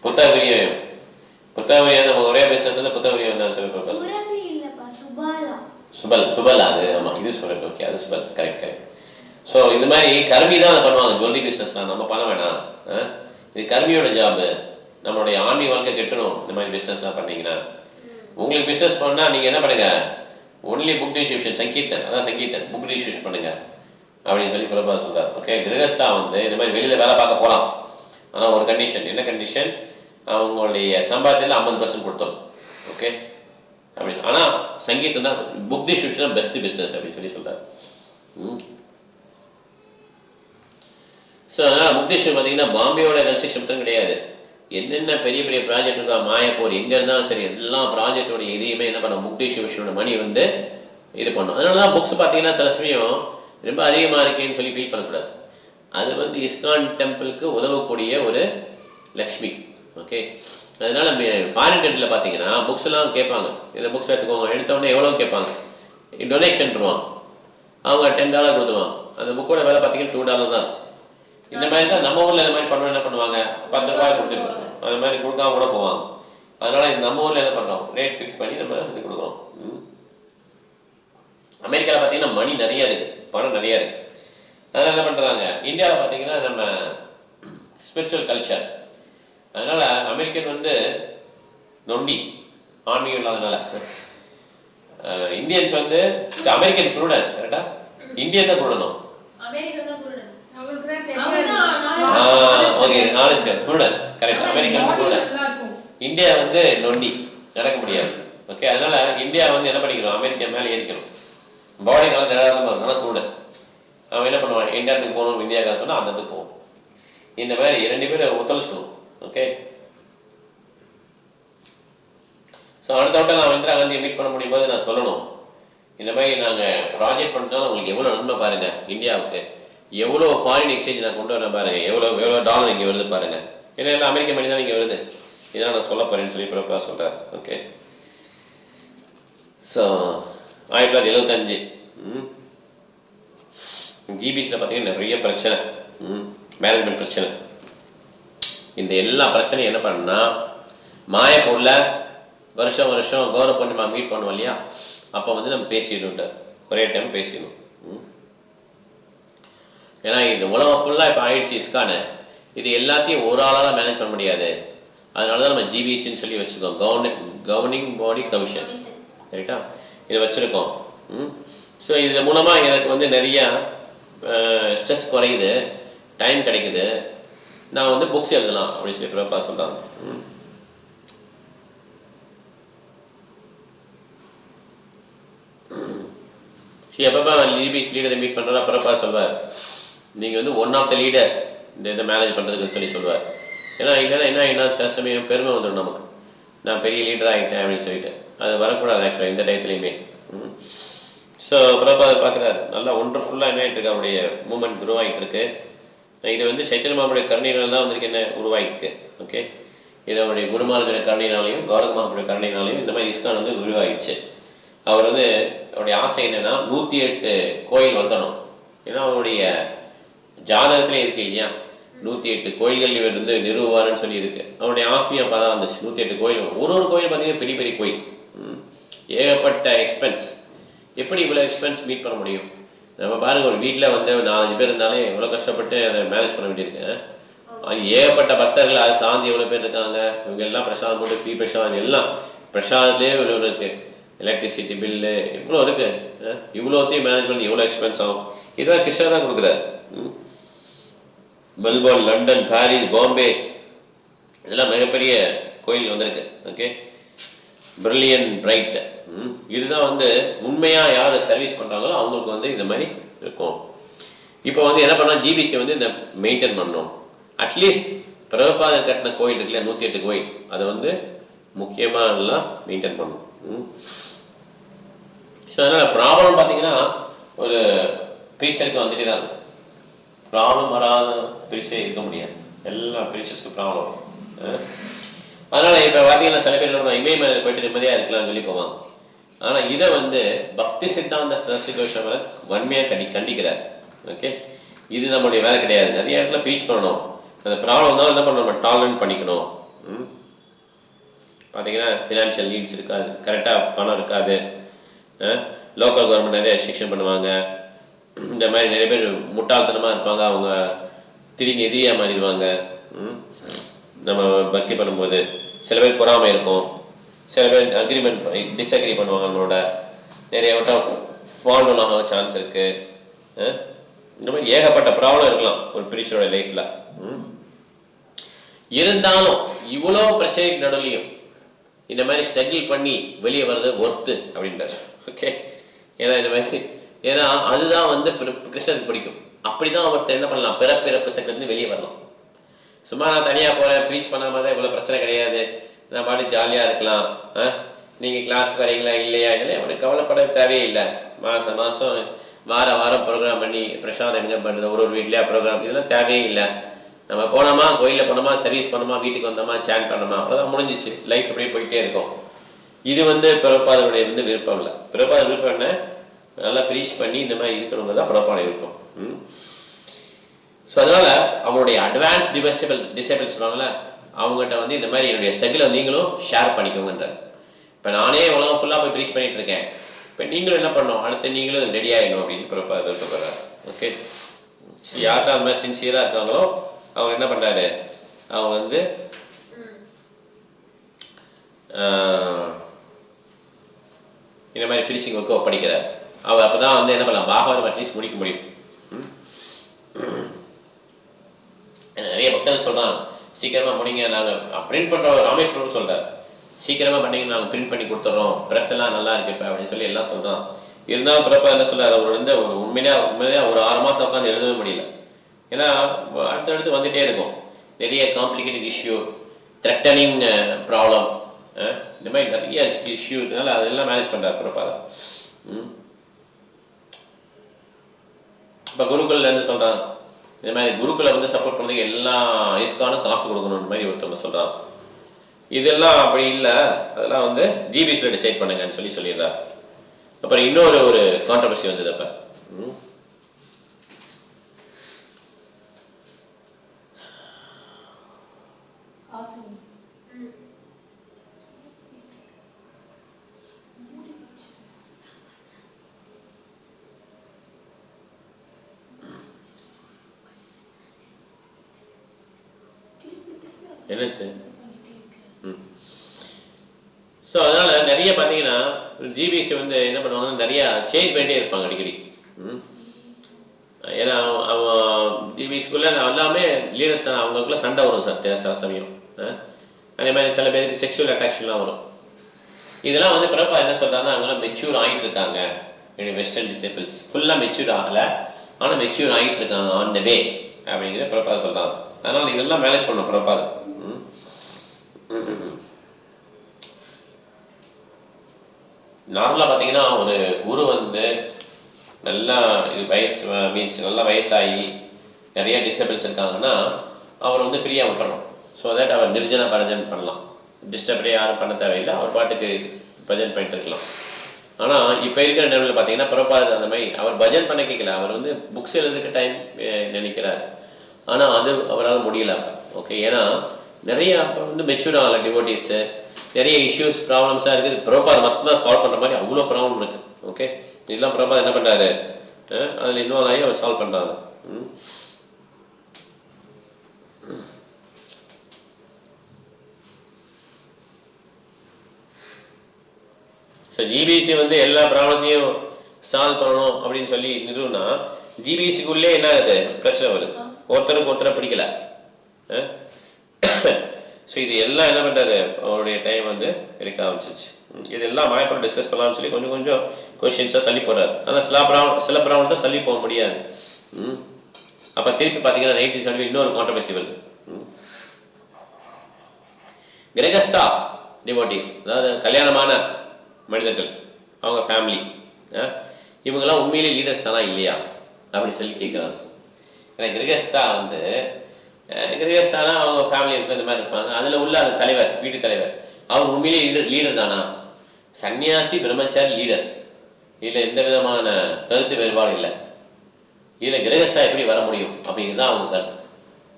புத்தக விநியோகம். புத்தக விநியோகம் நம்ம ஒரே பிஸ்னஸ் வந்து புத்தக விநியோகம் தான் சொல்லி சுபல் அது. ஆமாம், இது சுபல். ஓகே, அது சுபல். கரெக்ட். ஸோ இந்த மாதிரி கர்மி தான் அதை பண்ணுவாங்க. ஜுவல்லரி பிஸ்னஸ்லாம் நம்ம பண்ண வேணாம், இது கர்மியோட ஜாபு. நம்மளுடைய ஆன்மீக வாழ்க்கை கெட்டணும் இந்த மாதிரி பிஸ்னஸ்லாம் பண்ணீங்கன்னா. உங்களுக்கு பிஸ்னஸ் பண்ணால் நீங்கள் என்ன பண்ணுங்க, ஒன்லி புக் டிஸ்ட்ரிபியூஷன், சங்கீர்த்தன், அதான் சங்கீர்த்தன், புக் டிஸ்ட்ரிபியூஷன் பண்ணுங்க அப்படின்னு சொல்லி பிரபாகரன் சொல்கிறார். ஓகே, கிரகஸ்தா வந்து இந்த மாதிரி வெளியில் வேலை பார்க்க போகலாம், ஆனால் ஒரு கண்டிஷன். என்ன கண்டிஷன்? அவங்களுடைய சம்பாத்தியத்தில் 50% கொடுத்தோம். ஓகே, அப்படி. ஆனால் சங்கீதம் தான், புக் டிஸ்ட்ரிபியூஷன் தான் பெஸ்ட் பிஸ்னஸ் அப்படின்னு சொல்லி சொல்கிறார். ஸோ அதனால் புக் டிஸ்ட்ரிபியூஷன் பார்த்தீங்கன்னா பாம்பேயோட கன்ஸ்ட்ரக்ஷன் மட்டும் கிடையாது, என்னென்ன பெரிய பெரிய ப்ராஜெக்ட் இருக்கா, மாயப்பூர் எங்கே இருந்தாலும் சரி, எல்லா ப்ராஜெக்டோட இதையுமே என்ன பண்ணோம், புக் டிஸ்ட்ரிபியூஷனோட மணி வந்து இது பண்ணோம். அதனால தான் புக்ஸ் பார்த்தீங்கன்னா சில சமயம் ரொம்ப அதிகமாக இருக்கேன்னு சொல்லி ஃபீல் பண்ணக்கூடாது. அது வந்து இஸ்கான் டெம்பிளுக்கு உதவக்கூடிய ஒரு லக்ஷ்மி. ஓகே, அதனால ஃபாரின் கண்ட்ரியில் பார்த்தீங்கன்னா புக்ஸ் எல்லாம் கேட்பாங்க, இந்த புக்ஸ் எடுத்துக்கோங்க, எடுத்தவொடனே எவ்வளோ கேட்பாங்க, டொனேஷன் தருவாங்க. அவங்க $10 கொடுத்துருவாங்க. அந்த புக்கோட விலை பார்த்தீங்கன்னா $2 தான். இந்த மாதிரி தான் நம்ம ஊரில் இந்த மாதிரி பண்ணுவோம். என்ன பண்ணுவாங்க, $10 கொடுத்துருப்பாங்க, அது மாதிரி கொடுக்காம கூட போவாங்க. அதனால நம்ம ஊரில் என்ன பண்ணுறோம், ரேட் ஃபிக்ஸ் பண்ணி நம்ம இது கொடுக்குறோம். அமெரிக்காவில் பார்த்தீங்கன்னா மணி நிறைய இருக்குது, பணம் நிறைய இருக்குது. அதனால் என்ன பண்ணுறாங்க, இந்தியாவில் பார்த்தீங்கன்னா நம்ம ஸ்பிரிச்சுவல் கல்ச்சர், அதனால் அமெரிக்கன் வந்து நொண்டி ஆன்மீகம் இல்லாதனால, இந்தியன்ஸ் வந்து அமெரிக்கன் குருடன். கரெக்டா, இந்தியன் தான் குருடணும். ஓகே, நாலேஜ் குருடன். கரெக்ட், அமெரிக்கன் குருடன். இந்தியா வந்து நொண்டி, நடக்க முடியாது. ஓகே, அதனால இந்தியா வந்து என்ன பண்ணிக்கிறோம், அமெரிக்கா மேலே ஏறிக்கிறோம். பாடி நல்லா திடாதமாக இருக்கும், ஆனால் குருடன். அவன் என்ன பண்ணுவான், இந்த இடத்துக்கு போகணும், இந்தியாவுக்கு சொன்னால் அந்த இடத்துக்கு போகும். இந்த மாதிரி 2 பேர் ஒத்துழைச்சிக்கணும். ஓகே, ஸோ அடுத்த நான் இந்திரா காந்தியை மீட் பண்ண முடியும் போது நான் சொல்லணும், இந்த மாதிரி நாங்கள் ப்ராஜெக்ட் பண்ணிட்டோம், உங்களுக்கு எவ்வளோ நன்மை பாருங்கள், இந்தியாவுக்கு எவ்வளோ ஃபாரின் எக்ஸ்சேஞ்ச் நான் கொண்டு வரேன் பாருங்கள், எவ்வளோ டாலர் இங்கே வருது பாருங்கள், ஏன்னா எல்லாம் அமெரிக்க மணி தான் இங்கே வருது, இதான் நான் சொல்ல போகிறேன்னு சொல்லி பிரபா சொல்கிறார். ஓகே, ஸோ 1975 ஜிபிசியில் பார்த்தீங்கன்னா நிறைய பிரச்சனை, மேனேஜ்மெண்ட் பிரச்சனை. இந்த எல்லா பிரச்சனையும் என்ன பண்ணா, மாயப்பூரில் வருஷம் கௌரவ பூர்ணிமா மீட் பண்ணுவோம் இல்லையா, அப்போ வந்து நம்ம பேசிடணுன்ட்டார், ஒரே டைம் பேசிடணும். ஏன்னா இந்த உலகம் ஃபுல்லாக இப்போ ஆயிடுச்சு இஸ்கானு, இது எல்லாத்தையும் ஒரு ஆளால் மேனேஜ் பண்ண முடியாது. அதனால தான் நம்ம ஜிபிசின்னு சொல்லி வச்சுருக்கோம், கவர்னிங் பாடி கமிஷன். ரைட்டா, இதை வச்சுருக்கோம். ஸோ இது மூலமாக எனக்கு வந்து நிறையா ஸ்ட்ரெஸ் குறையுது, டைம் கிடைக்குது, நான் வந்து புக்ஸ் எழுதலாம் அப்படின்னு சொல்லி பிரபா சொல்கிறாங்க. எப்பப்போ ஜிபிசி லீடரை மீட் பண்ணுறா பிரபா சொல்வார், நீங்கள் வந்து ஒன் ஆஃப் த லீடர்ஸ் இந்த இதை மேனேஜ் பண்ணுறதுக்குன்னு சொல்லி சொல்லுவார். ஏன்னா இல்லைன்னா என்ன சில சமயம் பெருமை வந்துடும் நமக்கு, நான் பெரிய லீடர் ஆகிட்டேன் அப்படின்னு சொல்லிட்டு. அது வரக்கூடாது ஆக்சுவலாக இந்த டயத்துலையுமே. ஸோ பிரபா அதை பார்க்குறாரு, நல்லா ஒண்டர்ஃபுல்லாக என்ன ஆகிட்டு இருக்கு, அவருடைய மூமெண்ட் குரோ ஆகிட்டு இருக்கு. இது வந்து சைத்தன்ய மகாபுடைய கருணையினால தான் வந்திருக்கு, என்ன உருவாகிருக்கு. ஓகே, இது அவருடைய குருமார்களுடைய கருணையினாலையும் கௌரவ மகாபுடைய கருணையினாலையும் இந்த மாதிரி இஸ்கான் வந்து உருவாகிடுச்சு. அவர் வந்து அவருடைய ஆசை என்னென்னா 108 கோயில் வந்துடணும். ஏன்னா அவருடைய ஜாதகத்திலே இருக்கு இல்லையா, 108 கோயில்கள் இவர் வந்து நிறுவுவாருன்னு சொல்லி இருக்கு. அவருடைய ஆசையும் அப்போ தான் வந்துச்சு. 108 கோயில், ஒரு கோயில் பார்த்தீங்கன்னா பெரிய பெரிய கோயில், ஏகப்பட்ட எக்ஸ்பென்ஸ். எப்படி இவ்வளோ எக்ஸ்பென்ஸ் மீட் பண்ண முடியும்? நம்ம பாருங்க, ஒரு வீட்டில் வந்து 4-5 பேர் இருந்தாலே எவ்வளோ கஷ்டப்பட்டு அதை மேனேஜ் பண்ண வேண்டியிருக்கு. அது ஏகப்பட்ட பக்தர்கள், அது சாந்தி எவ்வளோ பேர் இருக்காங்க, இவங்க எல்லாம் பிரசாதம் போட்டு ஃப்ரீ பிரசாதம் எல்லாம் பிரசாதத்துலேயே இவ்வளோ இருக்குது. எலக்ட்ரிசிட்டி பில்லு இவ்வளோ இருக்குது. இவ்வளோத்தையும் மேனேஜ் பண்ணி எவ்வளோ எக்ஸ்பென்ஸ் ஆகும்? இதெல்லாம் கிருஷ்ணர் தான் கொடுக்குறாரு. மெல்போர்ன், லண்டன், பாரிஸ், பாம்பே இதெல்லாம் மிகப்பெரிய கோயில் வந்திருக்கு. Okay, brilliant bright. இதுதான் வந்து உண்மையாக யார் சர்வீஸ் பண்ணுறாங்களோ அவங்களுக்கு வந்து இந்த மாதிரி இருக்கும். இப்போ வந்து என்ன பண்ணால் ஜிபிசி வந்து இந்த மெயின்டைன் பண்ணணும். அட்லீஸ்ட் பிரபுபாதர் கட்டின கோயில் இருக்குல்ல, 108 கோயில், அதை வந்து முக்கியமாக எல்லாம் மெயின்டைன் பண்ணணும். ஸோ அதனால் ப்ராப்ளம் பார்த்தீங்கன்னா ஒரு ப்ரீச்சருக்கு வந்துட்டு தான் இருக்கும். ப்ராப்ளம் வராத ப்ரீச்சரே இருக்க முடியாது. எல்லா ப்ரீச்சர்ஸ்க்கு ப்ராப்ளம். அதனால் இப்போ பார்த்தீங்கன்னா சில பேர் என்ன இமயமலை போயிட்டு நிம்மதியாக இருக்கலாம்னு சொல்லி போவாங்க. ஆனால் இதை வந்து பக்தி சித்தாந்த சரஸ்வதி கோஷம் வன்மையாக கண்டிக்கிறார். ஓகே, இது நம்மளுடைய வேலை கிடையாது. நிறைய இடத்துல ப்ரீச் பண்ணணும். அந்த ப்ராப்ளம் தான் என்ன பண்ணணும், நம்ம டாலரேட் பண்ணிக்கணும். பார்த்தீங்கன்னா ஃபினான்ஷியல் நீட்ஸ் இருக்காது, கரெக்டாக பணம் இருக்காது, லோக்கல் கவர்மெண்ட் நிறைய ரெஸ்ட்ரிக்ஷன் பண்ணுவாங்க. இந்த மாதிரி நிறைய பேர் முட்டாள்தனமாக இருப்பாங்க, அவங்க திடீர்னு எதிரியாக மாறிடுவாங்க. நம்ம பக்தி பண்ணும்போது சில பேர் பொறாமை இருக்கும், சில பேர் அக்ரிமெண்ட் டிஸ்அக்ரி பண்ணுவாங்க, நம்மளோட நிறைய வட்டம் ஃபால் டவுன் ஆக சான்ஸ் இருக்குது. இந்த மாதிரி ஏகப்பட்ட ப்ராப்ளம் இருக்கலாம் ஒரு பிரீச்சரோட லைஃப்பில். இருந்தாலும் இவ்வளோ பிரச்சனைக்கு நடுவுலையும் இந்த மாதிரி ஸ்ட்ரகிள் பண்ணி வெளியே வர்றது ஒர்த்து அப்படின்றார். ஓகே, ஏன்னா இந்த மாதிரி, ஏன்னா அதுதான் வந்து கிருஷ்ணருக்கு பிடிக்கும். அப்படி தான் ஒருத்தர் என்ன பண்ணலாம், பிறப்பு சக்கத்துலேருந்து வெளியே வரலாம். சும்மா நான் தனியாக போகிறேன், ப்ரீச் பண்ணாமல் தான் இவ்வளோ பிரச்சனை கிடையாது, நான் பாட்டு ஜாலியாக இருக்கலாம், நீங்கள் கிளாஸ் வரீங்களா இல்லையா, இல்லை அவனுக்கு கவலைப்பட தேவையில்லை. மாதம் வாரம் ப்ரோக்ராம் பண்ணி பிரசாதம் எங்கே பண்ணுறது, ஒரு வீட்லேயே ப்ரோக்ராம், இதெல்லாம் தேவையே இல்லை. நம்ம போனோமா, கோயிலில் போனோமா, சர்வீஸ் பண்ணோமா, வீட்டுக்கு வந்தோமா, சேன் பண்ணோமா, அவ்வளோதான் முடிஞ்சிச்சு. லைஃப் அப்படியே போயிட்டே இருக்கும். இது வந்து பிரபாதருடைய வந்து விருப்பம் இல்லை. பிரபாத விருப்பம் என்ன, நல்லா ப்ரீச் பண்ணி இந்த மாதிரி இருக்கிறவங்க தான் பிரபாத விருப்பம். ஸோ அதனால் அவங்களுடைய அட்வான்ஸ் டிசேபிள்ஸ் சொல்லுவாங்கள்ல, அவங்ககிட்ட வந்து இந்த மாதிரி என்னுடைய ஸ்ட்ரகிளை நீங்களும் ஷேர் பண்ணிக்கோங்கன்றார். இப்போ நானே உலகம் ஃபுல்லாக போய் ப்ரீச் பண்ணிட்டு இருக்கேன், இப்போ நீங்களும் என்ன பண்ணணும், அடுத்து நீங்களும் ரெடி ஆகிடணும் அப்படின்னு பிரபாத விருப்பப்படுறாரு. ஓகே, யார்கிட்ட அந்த மாதிரி சின்சியராக இருக்காங்களோ அவங்க என்ன பண்ணுறாரு, அவங்க வந்து இந்த மாதிரி ப்ரீச்சிங் ஒர்க்கு ஒப்படைக்கிறார். அவர் அப்போ தான் வந்து என்ன பண்ணலாம், பாகவதம் அட்லீஸ்ட் முடிக்க முடியும். நிறைய பக்தர்கள் சொல்கிறாங்க, சீக்கிரமாக முடிங்க, நாங்கள் பிரிண்ட் பண்ணுறோம். ராமேஸ்வரம் சொல்கிறார், சீக்கிரமாக பண்ணிங்க, நாங்கள் பிரிண்ட் பண்ணி கொடுத்துட்றோம், ப்ரெஸ் எல்லாம் நல்லா இருக்கு இப்போ அப்படின்னு சொல்லி எல்லாம் சொல்கிறோம். இருந்தாலும் பிறப்பா என்ன சொல்கிறார், அவர் வந்து ஒரு உண்மையாக ஒரு 6 மாதம் உட்காந்து எழுதவே முடியல. ஏன்னா அடுத்தடுத்து வந்துகிட்டே இருக்கும், நிறைய காம்ப்ளிகேட்டட் இஷ்யூ, த்ரெட்டனிங் ப்ராப்ளம், இந்த மாதிரி நிறைய இஷ்யூ, இதனால் அதெல்லாம் மேனேஜ் பண்ணுறார் பிறப்பாக. இப்போ குருக்கள்லேருந்து சொல்கிறாங்க, இந்த மாதிரி குருக்களை வந்து சப்போர்ட் பண்ணுறதுக்கு எல்லா இஸ்கானும் காசு கொடுக்கணுன்ற மாதிரி ஒருத்தவங்க சொல்கிறாங்க. இதெல்லாம் அப்படி இல்லை, அதெல்லாம் வந்து ஜிபிசியில் டிசைட் பண்ணுங்கன்னு சொல்லிடுறார். அப்புறம் இன்னொரு கான்ட்ரவர்சி வந்தது. அப்போ என்னாச்சு? ஸோ அதனால் நிறைய பார்த்தீங்கன்னா ஜிபிசி வந்து என்ன பண்ணுவாங்கன்னா நிறையா சேஞ்ச் பண்ணிட்டே இருப்பாங்க அடிக்கடி. ஏன்னா அவன் ஜிபிசிக்குள்ளே எல்லாமே லீடர்ஸ் தான், அவங்களுக்குள்ள சண்டை வரும் சில சமயம். அதே மாதிரி சில பேருக்கு செக்ஷுவல் அட்ராக்ஷன்லாம் வரும். இதெல்லாம் வந்து பிறப்பா என்ன சொல்கிறாங்கன்னா, அவங்களாம் மெச்சூர் ஆகிட்டு இருக்காங்க. வெஸ்டர்ன் டிசேபிள்ஸ் ஃபுல்லாக மெச்சூர் ஆகலை, ஆனால் மெச்சூர் ஆகிட்டு இருக்காங்க, ஆன் த வே அப்படிங்கிற பிறப்பா சொல்கிறாங்க. அதனால் இதெல்லாம் மேனேஜ் பண்ணணும் பிறப்பா. நார்மலாக பார்த்தீங்கன்னா ஒரு குரு வந்து நல்லா இது மீன்ஸ் நல்லா வயசாகி நிறைய டிசேபிள்ஸ் இருக்காங்கன்னா அவர் வந்து ஃப்ரீயாக விட்டணும். ஸோ தட் அவர் நிர்ஜன பரஜன் பண்ணலாம், டிஸ்டர்பே யாரும் பண்ண தேவையில்லை, அவர் பாட்டுக்கு ப்ரெசென்ட் பண்ணிட்டு இருக்கலாம். ஆனால் இப்போ இருக்கிற நிலைமையில் பார்த்தீங்கன்னா பிரபாத் அந்த மாதிரி அவர் பஜன் பண்ண கேட்கல, அவர் வந்து புக்ஸ் எழுதுறதுக்கு டைம் நினைக்கிறார். ஆனால் அது அவரால் முடியல அப்போ. ஓகே, ஏன்னா நிறைய அப்போ வந்து மெச்சூர் ஆகலை டிவோட்டிஸு, நிறைய இஷ்யூஸ் ப்ராப்ளம்ஸாக இருக்குது. பிரபாத் மட்டும் தான் சால்வ் பண்ணுற மாதிரி அவ்வளோ ப்ராப்ளம் இருக்குது. ஓகே, இதெல்லாம் பிரபாத் என்ன பண்ணுறாரு, அதில் இன்வால்வ் ஆகி அவர் சால்வ் பண்ணுறாங்க. ஸோ ஜிபிசி வந்து எல்லா ப்ராப்ளத்தையும் சால்வ் பண்ணணும் அப்படின்னு சொல்லி நிறுவனா ஜிபிசிக்குள்ளே என்ன ஆகுது, பிரச்சனை வருது, ஒருத்தருக்கு ஒருத்தரை பிடிக்கல. ஸோ இது எல்லாம் என்ன பண்ணுறாரு, அவருடைய டைம் வந்து எடுக்க ஆரம்பிச்சிச்சு. இதெல்லாம் மாயப்படம் டிஸ்கஸ் பண்ணலாம்னு சொல்லி கொஞ்சம் கொஞ்சம் கொஷின்ஸாக தள்ளி போடுறாரு. ஆனால் சில ப்ராப்ளம் தான் தள்ளி போக முடியாது. அப்போ திருப்பி பார்த்தீங்கன்னா 1970 இன்னொரு கான்ட்ரவர்சி வருது. கிரகஸ்தா டிவோட்டிஸ், அதாவது கல்யாணமான மனிதர்கள், அவங்க ஃபேமிலி, இவங்கெல்லாம் உண்மையிலே லீடர்ஸ் தானா இல்லையா அப்படின்னு சொல்லி கேட்குறாங்க. ஏன்னா கிரகஸ்தா வந்து கிரகஸ்தானா அவங்க ஃபேமிலி இருக்கும், இந்த மாதிரி இருப்பாங்க. அதில் உள்ள அந்த தலைவர், வீட்டு தலைவர், அவர் உண்மையிலே லீடர் தானா? சன்னியாசி பிரம்மச்சாரி லீடர், இதில் எந்த விதமான கருத்து வேறுபாடு இல்லை. இதில் கிரகஸ்தா எப்படி வர முடியும் அப்படிங்கிறது தான் அவங்க கருத்து.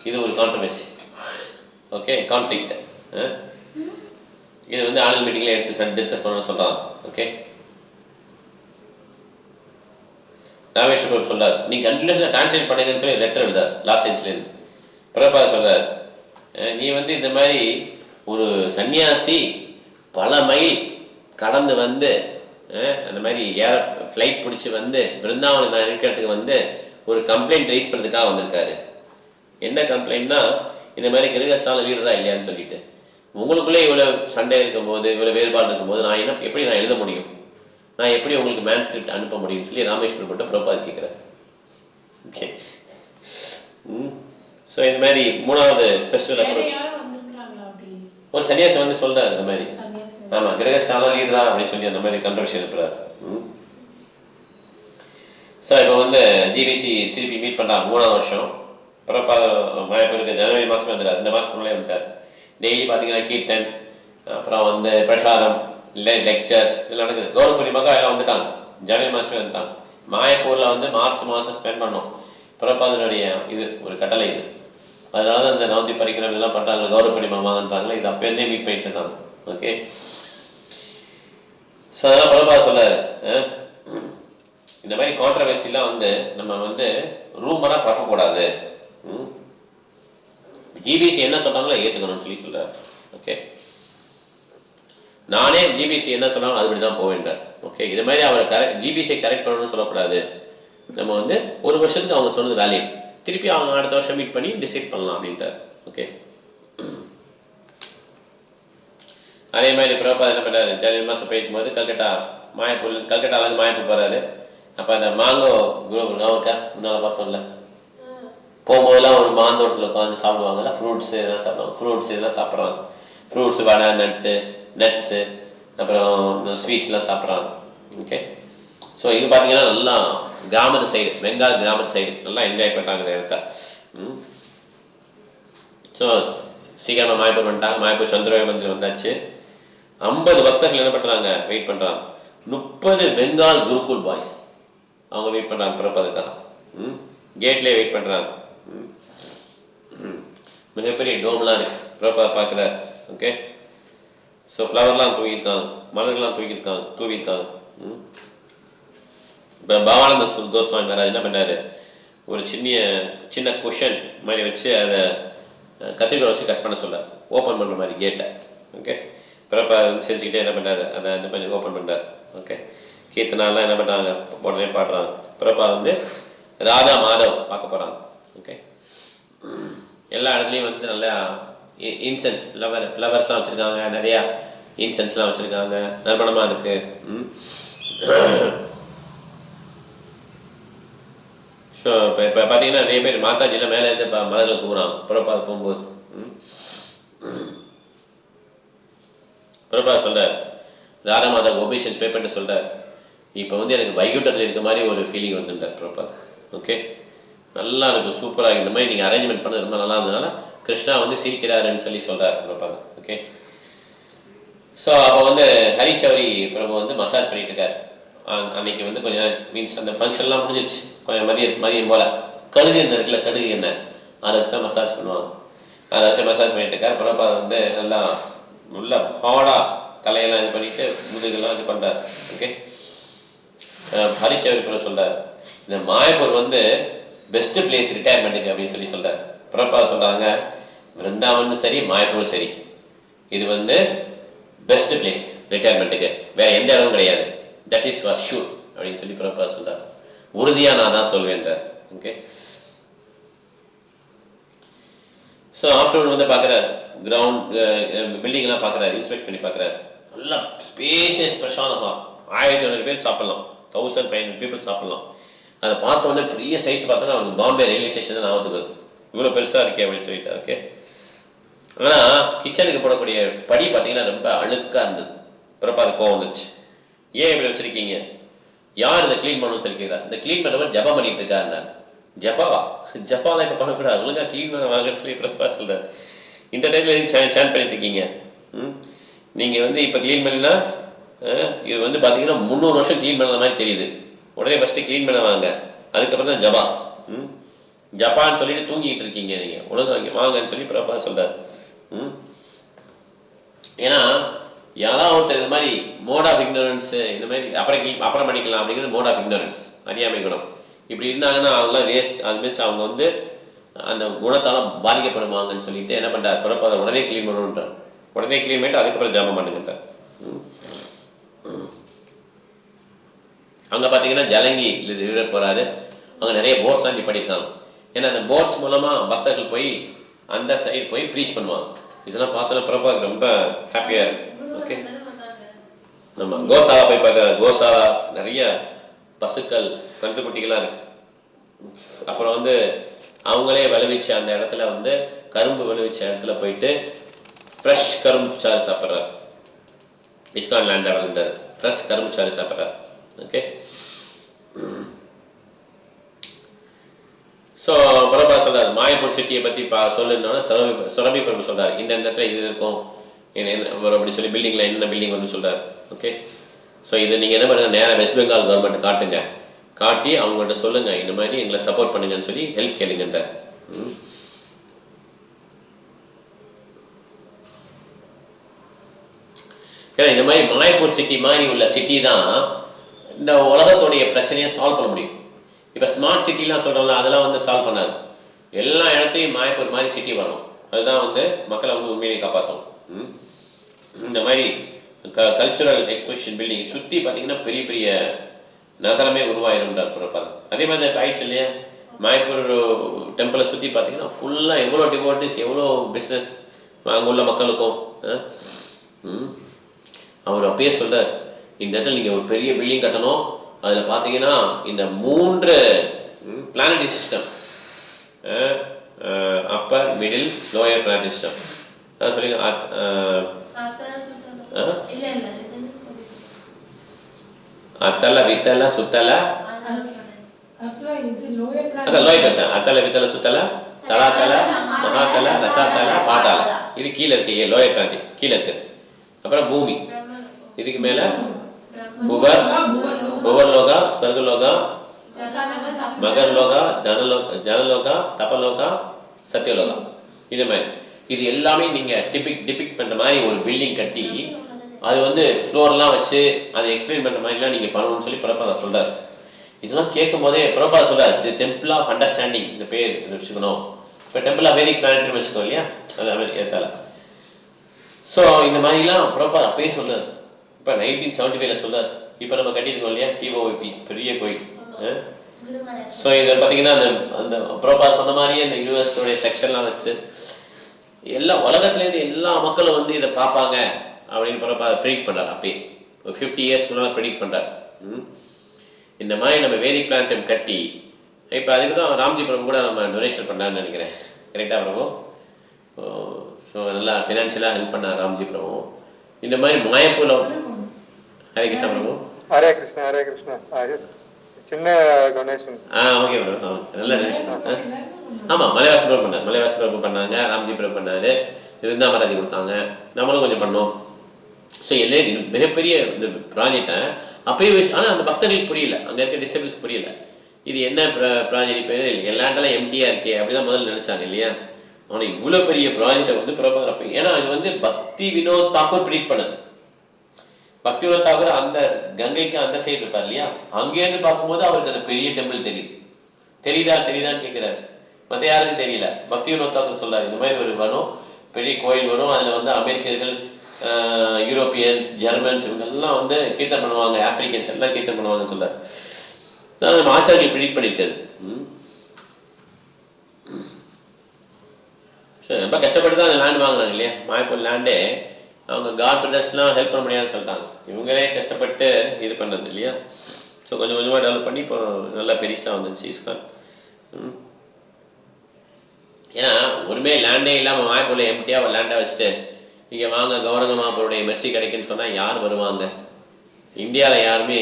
இது ஒரு கான்ட்ரவர்சி. Okay, conflict. இது வந்து ஆனுவல் மீட்டிங்கில் எடுத்து டிஸ்கஸ் பண்ணணும்னு சொல்கிறாங்க. ஓகே, ராமேஸ்வர சொல்றார், நீ கண்டினியூஸாக டிரான்ஸ்லேட் பண்ணுங்கன்னு சொல்லி லெட்டர் எழுதார் லாஸ்ட் சயின்ஸ்லேருந்து. பிரபாத் சொல்றார், நீ வந்து இந்த மாதிரி ஒரு சன்னியாசி பல மைல் கடந்து வந்து அந்த மாதிரி ஃப்ளைட் பிடிச்சி வந்து பிருந்தாவனம் நான் இருக்கிறதுக்கு வந்து ஒரு கம்ப்ளைண்ட் ரைஸ் பண்ணுறதுக்காக வந்திருக்காரு. என்ன கம்ப்ளைண்ட்னா, இந்த மாதிரி கிரகஸ்தான லீடரா இல்லையான்னு சொல்லிட்டு, உங்களுக்குள்ளே இவ்வளோ சண்டை இருக்கும்போது, இவ்வளோ வேறுபாடு இருக்கும்போது நான் எப்படி நான் எழுத முடியும், நான் எப்படி உங்களுக்கு மேன்ஸ்கிரிப்ட் அனுப்ப முடியும்னு சொல்லி ராமேஸ்வரம் பட்ட பிரபாத் கேட்குறாரு. ஓகே, ஸோ இந்த மாதிரி மூணாவது ஃபெஸ்டிவல் அப்ரோச் ஒரு சன்னியாசி வந்து சொல்றாரு இந்த மாதிரி, ஆமாம் கிரகஸ்தான லீடரா அப்படின்னு சொல்லி அந்த மாதிரி கண்ட்ரவர்சி எழுப்புறாரு. ஸோ இப்போ வந்து ஜிபிசி திருப்பி மீட் பண்ணார் 3ஆவது வருஷம். பிரபாத் மாயப்பூருக்கு ஜனவரி மாதமே வந்துட்டார், இந்த மாதம் முன்னே வந்துட்டார். டெய்லி பார்த்தீங்கன்னா கீர்த்தன், அப்புறம் வந்து பிரசாதம், இல்லை லெக்சர்ஸ் இதெல்லாம் நடக்குது. கௌரவ பூர்ணிமாக்கா எல்லாம் வந்துட்டாங்க, ஜனவரி மாதமே வந்துட்டாங்க. மாயப்பூரில் வந்து மார்ச் மாதம் ஸ்பெண்ட் பண்ணோம். பிரபாதனுடைய இது ஒரு கட்டளை இது, அதனால தான் இந்த நவந்தி பரிக்கிரம் இதெல்லாம் பண்ணுறாங்க, கௌரவ பூர்ணிமா வாங்கன்றாங்களே, இது அப்போருந்தே மீட் பண்ணிட்டு இருக்காங்க. ஓகே, ஸோ அதெல்லாம் பிரபாத் சொல்றாரு, இந்த மாதிரி கான்ட்ரவர்சிலாம் வந்து நம்ம வந்து ரூமராக பரப்பக்கூடாது, ஜிபிசி என்ன சொல்றாங்களோ ஏற்றுக்கணும்னு சொல்லி சொல்றாரு. ஓகே, நானே ஜிபிசி என்ன சொன்னாலும் அதுபடி தான் போவேன்றார். ஓகே, இது மாதிரி அவரை ஜிபிசியை கரெக்ட் பண்ணணும்னு சொல்லக்கூடாது. நம்ம வந்து ஒரு வருஷத்துக்கு அவங்க சொன்னது வேலிட், திருப்பி அவங்க அடுத்த வருஷம் மீட் பண்ணி டிசைட் பண்ணலாம் அப்படின்ட்டார். ஓகே, அதே மாதிரி பிரபாத் என்ன பண்ணாரு, ஜனவரி மாதம் போயிருக்கும் போது கல்கட்டாலேருந்து மாயப்பூர் போறாரு. அப்போ அந்த மாங்கோ குரூப் இருக்கா, முன்னால் பார்த்தோம்ல, போகும்போதெல்லாம் ஒரு மாந்தோட்டத்தில் உட்காந்து சாப்பிடுவாங்கல்ல, ஃப்ரூட்ஸு இதெல்லாம் சாப்பிடுவாங்க, ஃப்ரூட்ஸ் இதெல்லாம் சாப்பிட்றாங்க, ஃப்ரூட்ஸு, வடை, நட்ஸு, அப்புறம் ஸ்வீட்ஸ்லாம் சாப்பிட்றாங்க. ஓகே, ஸோ இங்கே பார்த்தீங்கன்னா நல்லா கிராமத்து சைடு, பெங்கால் கிராமத்து சைடு நல்லா என்ஜாய் பண்ணுறாங்க இந்த இடத்த. ஸோ சீக்கிரமாக மாயப்பூர் பண்ணிட்டாங்க. மாயப்பூர் சந்திரயோக மந்திரம் வந்தாச்சு. 50 பக்தர்கள் என்ன பண்ணுறாங்க, வெயிட் பண்ணுறாங்க. 30 பெங்கால் குருகுல் பாய்ஸ் அவங்க வெயிட் பண்ணுறாங்க பிறப்பதுக்காக. கேட்லேயே வெயிட் பண்ணுறாங்க. மிகப்பெரிய டோம்லாம் இருக்கு, பிறப்பதை பார்க்குறாரு. ஓகே, ஸோ ஃப்ளவர்லாம் தூக்கியிருக்காங்க, மலர்கள்லாம் தூவியிருக்காங்க. இப்போ பவானந்த கோஸ்வாமி மகாராஜ் என்ன பண்ணாரு, ஒரு சின்ன குஷன் மாதிரி வச்சு அதை கத்திரிக்கோலை வச்சு கட் பண்ண சொல்ல, ஓப்பன் பண்ணுற மாதிரி கேட்டை. ஓகே, பிறப்பா வந்து சிரிச்சுக்கிட்டே என்ன பண்ணுறாரு, அதை என்ன பண்ணி ஓப்பன் பண்ணுறாரு. ஓகே, கீர்த்தனாலாம் என்ன பண்ணுறாங்க, உடனே பாடுறாங்க. பிறப்பா வந்து ராதா மாதவ் பார்க்க போகிறாங்க. ஓகே, எல்லா இடத்துலையும் வந்து நல்லா இன்சென்ஸ் ஃப்ளவர்ஸ்லாம் வச்சுருக்காங்க, நிறையா இன்சென்ஸ்லாம் வச்சுருக்காங்க, நறுமணமாக இருக்குது. ஸோ இப்போ பார்த்தீங்கன்னா நிறைய பேர் மாதாஜியில் மேலே இருந்து மலர்கள் தூங்குறாங்க பிரபாத் போகும்போது. பிரபாத் சொல்கிறார், ராதா மாதா ஒபிஷன்ஸ் பே பண்ணிட்டு சொல்கிறார், இப்போ வந்து எனக்கு வைகுண்டத்தில் இருக்க மாதிரி ஒரு ஃபீலிங் வந்துட்டார் பிரபாத். ஓகே, நல்லா இருக்கும், சூப்பராக இந்த மாதிரி நீங்கள் அரேஞ்ச்மெண்ட் பண்ணது ரொம்ப நல்லா இருந்ததுனால கிருஷ்ணா வந்து சிரிக்கிறாருன்னு சொல்லி சொல்கிறார் பிரபாத். ஓகே, ஸோ அப்போ வந்து ஹரிச்சௌரி பிரபு வந்து மசாஜ் பண்ணிட்டு இருக்கார் அன்னைக்கு வந்து கொஞ்சம் மீன்ஸ் அந்த ஃபங்க்ஷன்லாம் முடிஞ்சிருச்சு, கொஞ்சம் மதியம் போல் கடுகு எண்ணெய் இருக்குல்ல, கடுகு எண்ணெய் அதை வச்சு தான் மசாஜ் பண்ணுவாங்க. அதை வச்சு மசாஜ் பண்ணிட்டு இருக்கார். பிரபாத் வந்து நல்லா நல்லா ஹார்டாக தலையெல்லாம் இது பண்ணிட்டு முதுகெல்லாம் இது பண்ணுறார். ஓகே, ஹரிச்சவர் இப்போ சொல்கிறார், இந்த மாயப்பூர் வந்து பெஸ்ட்டு பிளேஸ் ரிட்டையர்மெண்ட்டுக்கு அப்படின்னு சொல்கிறார். பிரபாத் சொல்கிறாங்க, விருந்தாவனும் சரி மாயப்பூரும் சரி, இது வந்து பெஸ்ட் பிளேஸ் ரிட்டையர்மெண்ட்டுக்கு, வேற எந்த இடமும் கிடையாது, தட் இஸ் ஃபார் ஷூர் அப்படின்னு சொல்லி பிரபாத் சொல்கிறார். உறுதியாக நான் தான் சொல்வேன்றார். ஓகே, ஸோ ஆஃப்டர்நூன் வந்து பார்க்குறாரு, கிரவுண்ட் பில்டிங்லாம் பார்க்குறாரு, இன்ஸ்பெக்ட் பண்ணி பார்க்குறாரு. நல்லா ஸ்பேஷியஸ் பிரசாதமாக 1500 பேர் சாப்பிட்லாம், 1500 பீப்புள் சாப்பிட்லாம். அதை பார்த்தோன்னே பெரிய சைஸ் பார்த்தோன்னா அவனுக்கு பாம்பே ரயில்வே ஸ்டேஷன் தான் ஞாபகத்துக்கு வருது, இவ்வளோ பெருசாக இருக்கே அப்படின்னு சொல்லிட்டு. ஓகே, ஆனால் கிச்சனுக்கு போடக்கூடிய படி பார்த்தீங்கன்னா ரொம்ப அழுக்காக இருந்தது. பிரபாத் கோவம் வந்துச்சு, ஏன் இப்படி வச்சுருக்கீங்க, யார் இதை க்ளீன் பண்ணணும்னு சொல்லி கேட்குறா. இந்த க்ளீன் பண்ணுறவர் ஜபா பண்ணிட்டு இருக்காருன்னா, ஜப்பாவா ஜப்பாலாம் இப்போ பண்ணக்கூடாது, ஒழுங்காக க்ளீன் பண்ண வாங்கன்னு சொல்லி பிரபாத் சொல்கிறார். இந்த டைத்தில் எதுக்கு சேன் பண்ணிட்டு இருக்கீங்க, நீங்கள் வந்து இப்போ க்ளீன் பண்ணினா இது வந்து பார்த்தீங்கன்னா 300 வருஷம் க்ளீன் பண்ண மாதிரி தெரியுது, உடனே ஃபஸ்ட்டு க்ளீன் பண்ண வாங்க, அதுக்கப்புறம் தான் ஜபா. ஜப்பான்னு சொல்லிட்டு தூங்கிட்டு இருக்கீங்க, நீங்கள் ஒழுங்காக வாங்கன்னு சொல்லி பிரபாத் சொல்கிறார். ஏன்னா யாராவது ஒருத்தர் இந்த மாதிரி மோட் ஆஃப் இக்னோரன்ஸ், இந்த மாதிரி அப்புறம் பண்ணிக்கலாம் அப்படிங்கிறது மோட் ஆஃப் இக்னோரன்ஸ், அறியாமை குணம். இப்படி இருந்தாங்கன்னா அவங்களாம் வேஸ்ட், அது மீன்ஸ் அவங்க வந்து அந்த குணத்தால் பாதிக்கப்படுவாங்கன்னு சொல்லிட்டு என்ன பண்ணுறார் பிரபாத், உடனே க்ளீன் பண்ணணுன்றார். உடனே க்ளீன் பண்ணிட்டு அதுக்கப்புறம் ஜபம் பண்ணுங்கன்றார். அங்கே பார்த்தீங்கன்னா ஜலங்கி விட போகிறாரு, அங்கே நிறைய போட்ஸ்லாம் இப்படி பண்ணியிருக்காங்க. ஏன்னா அந்த போட்ஸ் மூலமாக பக்தர்கள் போய் அந்த சைடு போய் ப்ரீச் பண்ணுவாங்க. இதெல்லாம் பார்த்தோன்னா பிரபாத் ரொம்ப ஹாப்பியாக இருக்கு. ஓகே, நம்ம கோசாலா போய் பார்க்குறாரு. கோசாலா நிறைய பசுக்கள் கன்றுக்குட்டிகளாக இருக்கு. அப்புறம் வந்து அவங்களே விளைவிச்ச அந்த இடத்துல வந்து கரும்பு விளைவிச்ச இடத்துல போயிட்டு ஃப்ரெஷ் கரும்பு சாறு சாப்பிட்றாரு. இஸ்கான் லேண்ட் இருந்தார், ஃப்ரெஷ் கரும்பு சாறு சாப்பிட்றாரு. ஓகே, ஸோ பிரபாத் சொல்றாரு, மாயப்பூர் சிட்டியை பற்றி சொல்லுன்னா சுரபி பிரபு சொல்றாரு, இந்த இடத்துல இது இருக்கும் அப்படி சொல்லி பில்டிங்ல என்ன பில்டிங் வந்து சொல்றாரு. ஓகே, ஸோ இதை நீங்கள் என்ன பண்ணுங்க, நேராக வெஸ்ட் பெங்கால் கவர்மெண்ட் காட்டுங்க, காட்டி அவங்கள்ட்ட சொல்லுங்க இந்த மாதிரி எங்களை சப்போர்ட் பண்ணுங்கன்னு சொல்லி ஹெல்ப் கேளுங்கன்றார். ஏன்னா இந்த மாதிரி மாயப்பூர் சிட்டி மாதிரி உள்ள சிட்டி தான் இந்த உலகத்துடைய பிரச்சனையை சால்வ் பண்ண முடியும். இப்போ ஸ்மார்ட் சிட்டிலாம் சொல்கிறோம்ல, அதெல்லாம் வந்து சால்வ் பண்ணாது. எல்லா இடத்துலையும் மாயப்பூர் மாதிரி சிட்டி வரணும், அதுதான் வந்து மக்களை வந்து உண்மையிலேயே காப்பாற்றும். இந்த மாதிரி கல்ச்சுரல் எக்ஸ்போசிஷன் பில்டிங் சுற்றி பார்த்தீங்கன்னா பெரிய பெரிய நகரமே உருவாயிருந்தார் பிரபாத். அதே மாதிரி இப்போ ஆயிடுச்சு இல்லையா, மாயப்பூர் டெம்பிளை சுற்றி பார்த்தீங்கன்னா ஃபுல்லாக எவ்வளோ டிவோட்டிஸ், எவ்வளோ பிஸ்னஸ் அங்கே உள்ள மக்களுக்கும். அவர் அப்பயே சொல்கிறார், இந்த இடத்துல நீங்கள் ஒரு பெரிய பில்டிங் கட்டணும், அதில் பார்த்தீங்கன்னா இந்த 3 planetary system, upper middle lower planetary system சொல்லி அத்தல வித்தல சுத்தல லோயர் பிளானட், அத்தல வித்தல சுத்தல தலாத்தல மகாத்தல ரசாத்தல பாத்தால, இது கீழே இருக்கு லோயர் பிளானட் கீழே இருக்கு. அப்புறம் பூமி, இதுக்கு மேல புவர் புவர்லோகா ஸ்வர்கலோகா மகர்லோகா ஜனலோகா தபலோகா சத்தியலோகா. இது மாதிரி இது எல்லாமே நீங்கள் டிபிக் பண்ணுற மாதிரி ஒரு பில்டிங் கட்டி அது வந்து ஃப்ளோர்லாம் வச்சு அதை எக்ஸ்பிளைன் பண்ணுற மாதிரிலாம் நீங்கள் பண்ணணும்னு சொல்லி பிரபாத் சொல்கிறார். இதெல்லாம் கேட்கும் போதே பிரபாத் சொல்கிறார், தி டெம்பிள் ஆஃப் அண்டர்ஸ்டாண்டிங் இந்த பேர் வச்சுக்கணும். இப்போ டெம்பிள் ஆஃப் வேதிக் பிளானட்னு வச்சுக்கோம் இல்லையா, அது மாதிரி ஏற்றால. ஸோ இந்த மாதிரிலாம் பிரபாத் அப்பயே சொல்கிறார். இப்போ 1975 சொல்கிறார். இப்போ நம்ம கட்டியிருக்கோம் இல்லையா டிஓபி பெரிய கோயில். ஸோ இதில் பார்த்தீங்கன்னா அந்த பிரபாத் சொன்ன மாதிரியே இந்த யூனிவர்ஸோடைய ஸ்ட்ரக்சர்லாம் வச்சு எல்லா உலகத்துலேருந்து எல்லா மக்களும் வந்து இதை பார்ப்பாங்க அப்படின்னு பிரபாத் ப்ரெடிக்ட் பண்ணுறாரு. அப்பயே ஒரு 50 இயர்ஸ்க்கு முன்னால் ப்ரெடிக்ட் பண்ணுறாரு. இந்த மாதிரி நம்ம வேதிக் பிளானட்டம் கட்டி இப்போ அதுக்கு தான் ராம்ஜி பிரபு கூட நம்ம டொனேஷன் பண்ணாருன்னு நினைக்கிறேன், கரெக்டாக பிரபு? ஸோ நல்லா ஃபினான்ஷியலாக ஹெல்ப் பண்ணார் ராம்ஜி பிரபு. இந்த மாதிரி மாயப்பூரில் ஹரே கிருஷ்ணா பிரபு. ஹரே கிருஷ்ணா ஹரே கிருஷ்ணா. சின்ன டொனேஷன். ஓகே பிரபு, நல்ல டொனேஷன். ஆமாம், மலைவாசி பிரபு பண்ணாங்க, ராம்ஜி பிரபு பண்ணாரு, விருந்தாமராஜி கொடுத்தாங்க, நம்மளும் கொஞ்சம் பண்ணோம். ஸோ எல்லாம் இது மிகப்பெரிய இந்த ப்ராஜெக்டை அப்பயே வச்சு, ஆனால் அந்த பக்தர்களுக்கு புரியல, அங்கே இருக்க டிஸ்டர்பன்ஸ் புரியல. இது என்ன ப்ராஜெக்ட் பேர், எல்லாண்டெல்லாம் எம்டியாக இருக்கே அப்படி தான் முதல்ல நினச்சாங்க இல்லையா. ஆனால் இவ்வளோ பெரிய ப்ராஜெக்டை வந்து பிரபாகரப்ப, ஏன்னா இது வந்து பக்தி வினோத் தாக்கூர் ப்ரீட் பண்ணுது. பக்தி வினோத் தாக்கூர் அந்த கங்கைக்கு அந்த சைடு இருப்பார் இல்லையா, அங்கேருந்து பார்க்கும்போது அவருக்கு அந்த பெரிய டெம்பிள் தெரியுது. தெரியுதான்னு கேட்குறாரு. மற்ற யாருக்கும் தெரியல. பக்தி வினோத் தாக்கூர் சொல்றாரு, இந்த மாதிரி ஒரு வரும் பெரிய கோயில் வரும், அதில் வந்து அமெரிக்கர்கள், யூரோப்பியன்ஸ், ஜெர்மன்ஸ் இவங்கெல்லாம் வந்து கீர்த்தன் பண்ணுவாங்க, ஆப்பிரிக்கன்ஸ் எல்லாம் கீர்த்தன் பண்ணுவாங்கன்னு சொல்றாரு. நம்ம ஆச்சாரியர்கள் ப்ரிடிக்ட் பண்ணியிருக்காரு. ரொம்ப கஷ்டப்பட்டு தான் அந்த லேண்ட் வாங்கினாங்க இல்லையா. மாயப்பூர் லேண்டே அவங்க காட் பிரதர்ஸ்லாம் ஹெல்ப் பண்ண முடியாதுன்னு சொல்லிட்டாங்க. இவங்களே கஷ்டப்பட்டு இது பண்ணுறது இல்லையா. ஸோ கொஞ்சம் கொஞ்சமாக டெவலப் பண்ணி இப்போ நல்லா பெருசாக வந்துச்சு இஸ்கான். ஏன்னா ஒருமே லேண்டே இல்லாமல் மாயப்பூரில் எம்டியாக ஒரு லேண்டை வச்சுட்டு இங்கே வாங்க கௌரங்க மாப்பூருடைய மெர்சி கிடைக்குன்னு சொன்னால் யார் வருவாங்க? இந்தியாவில் யாருமே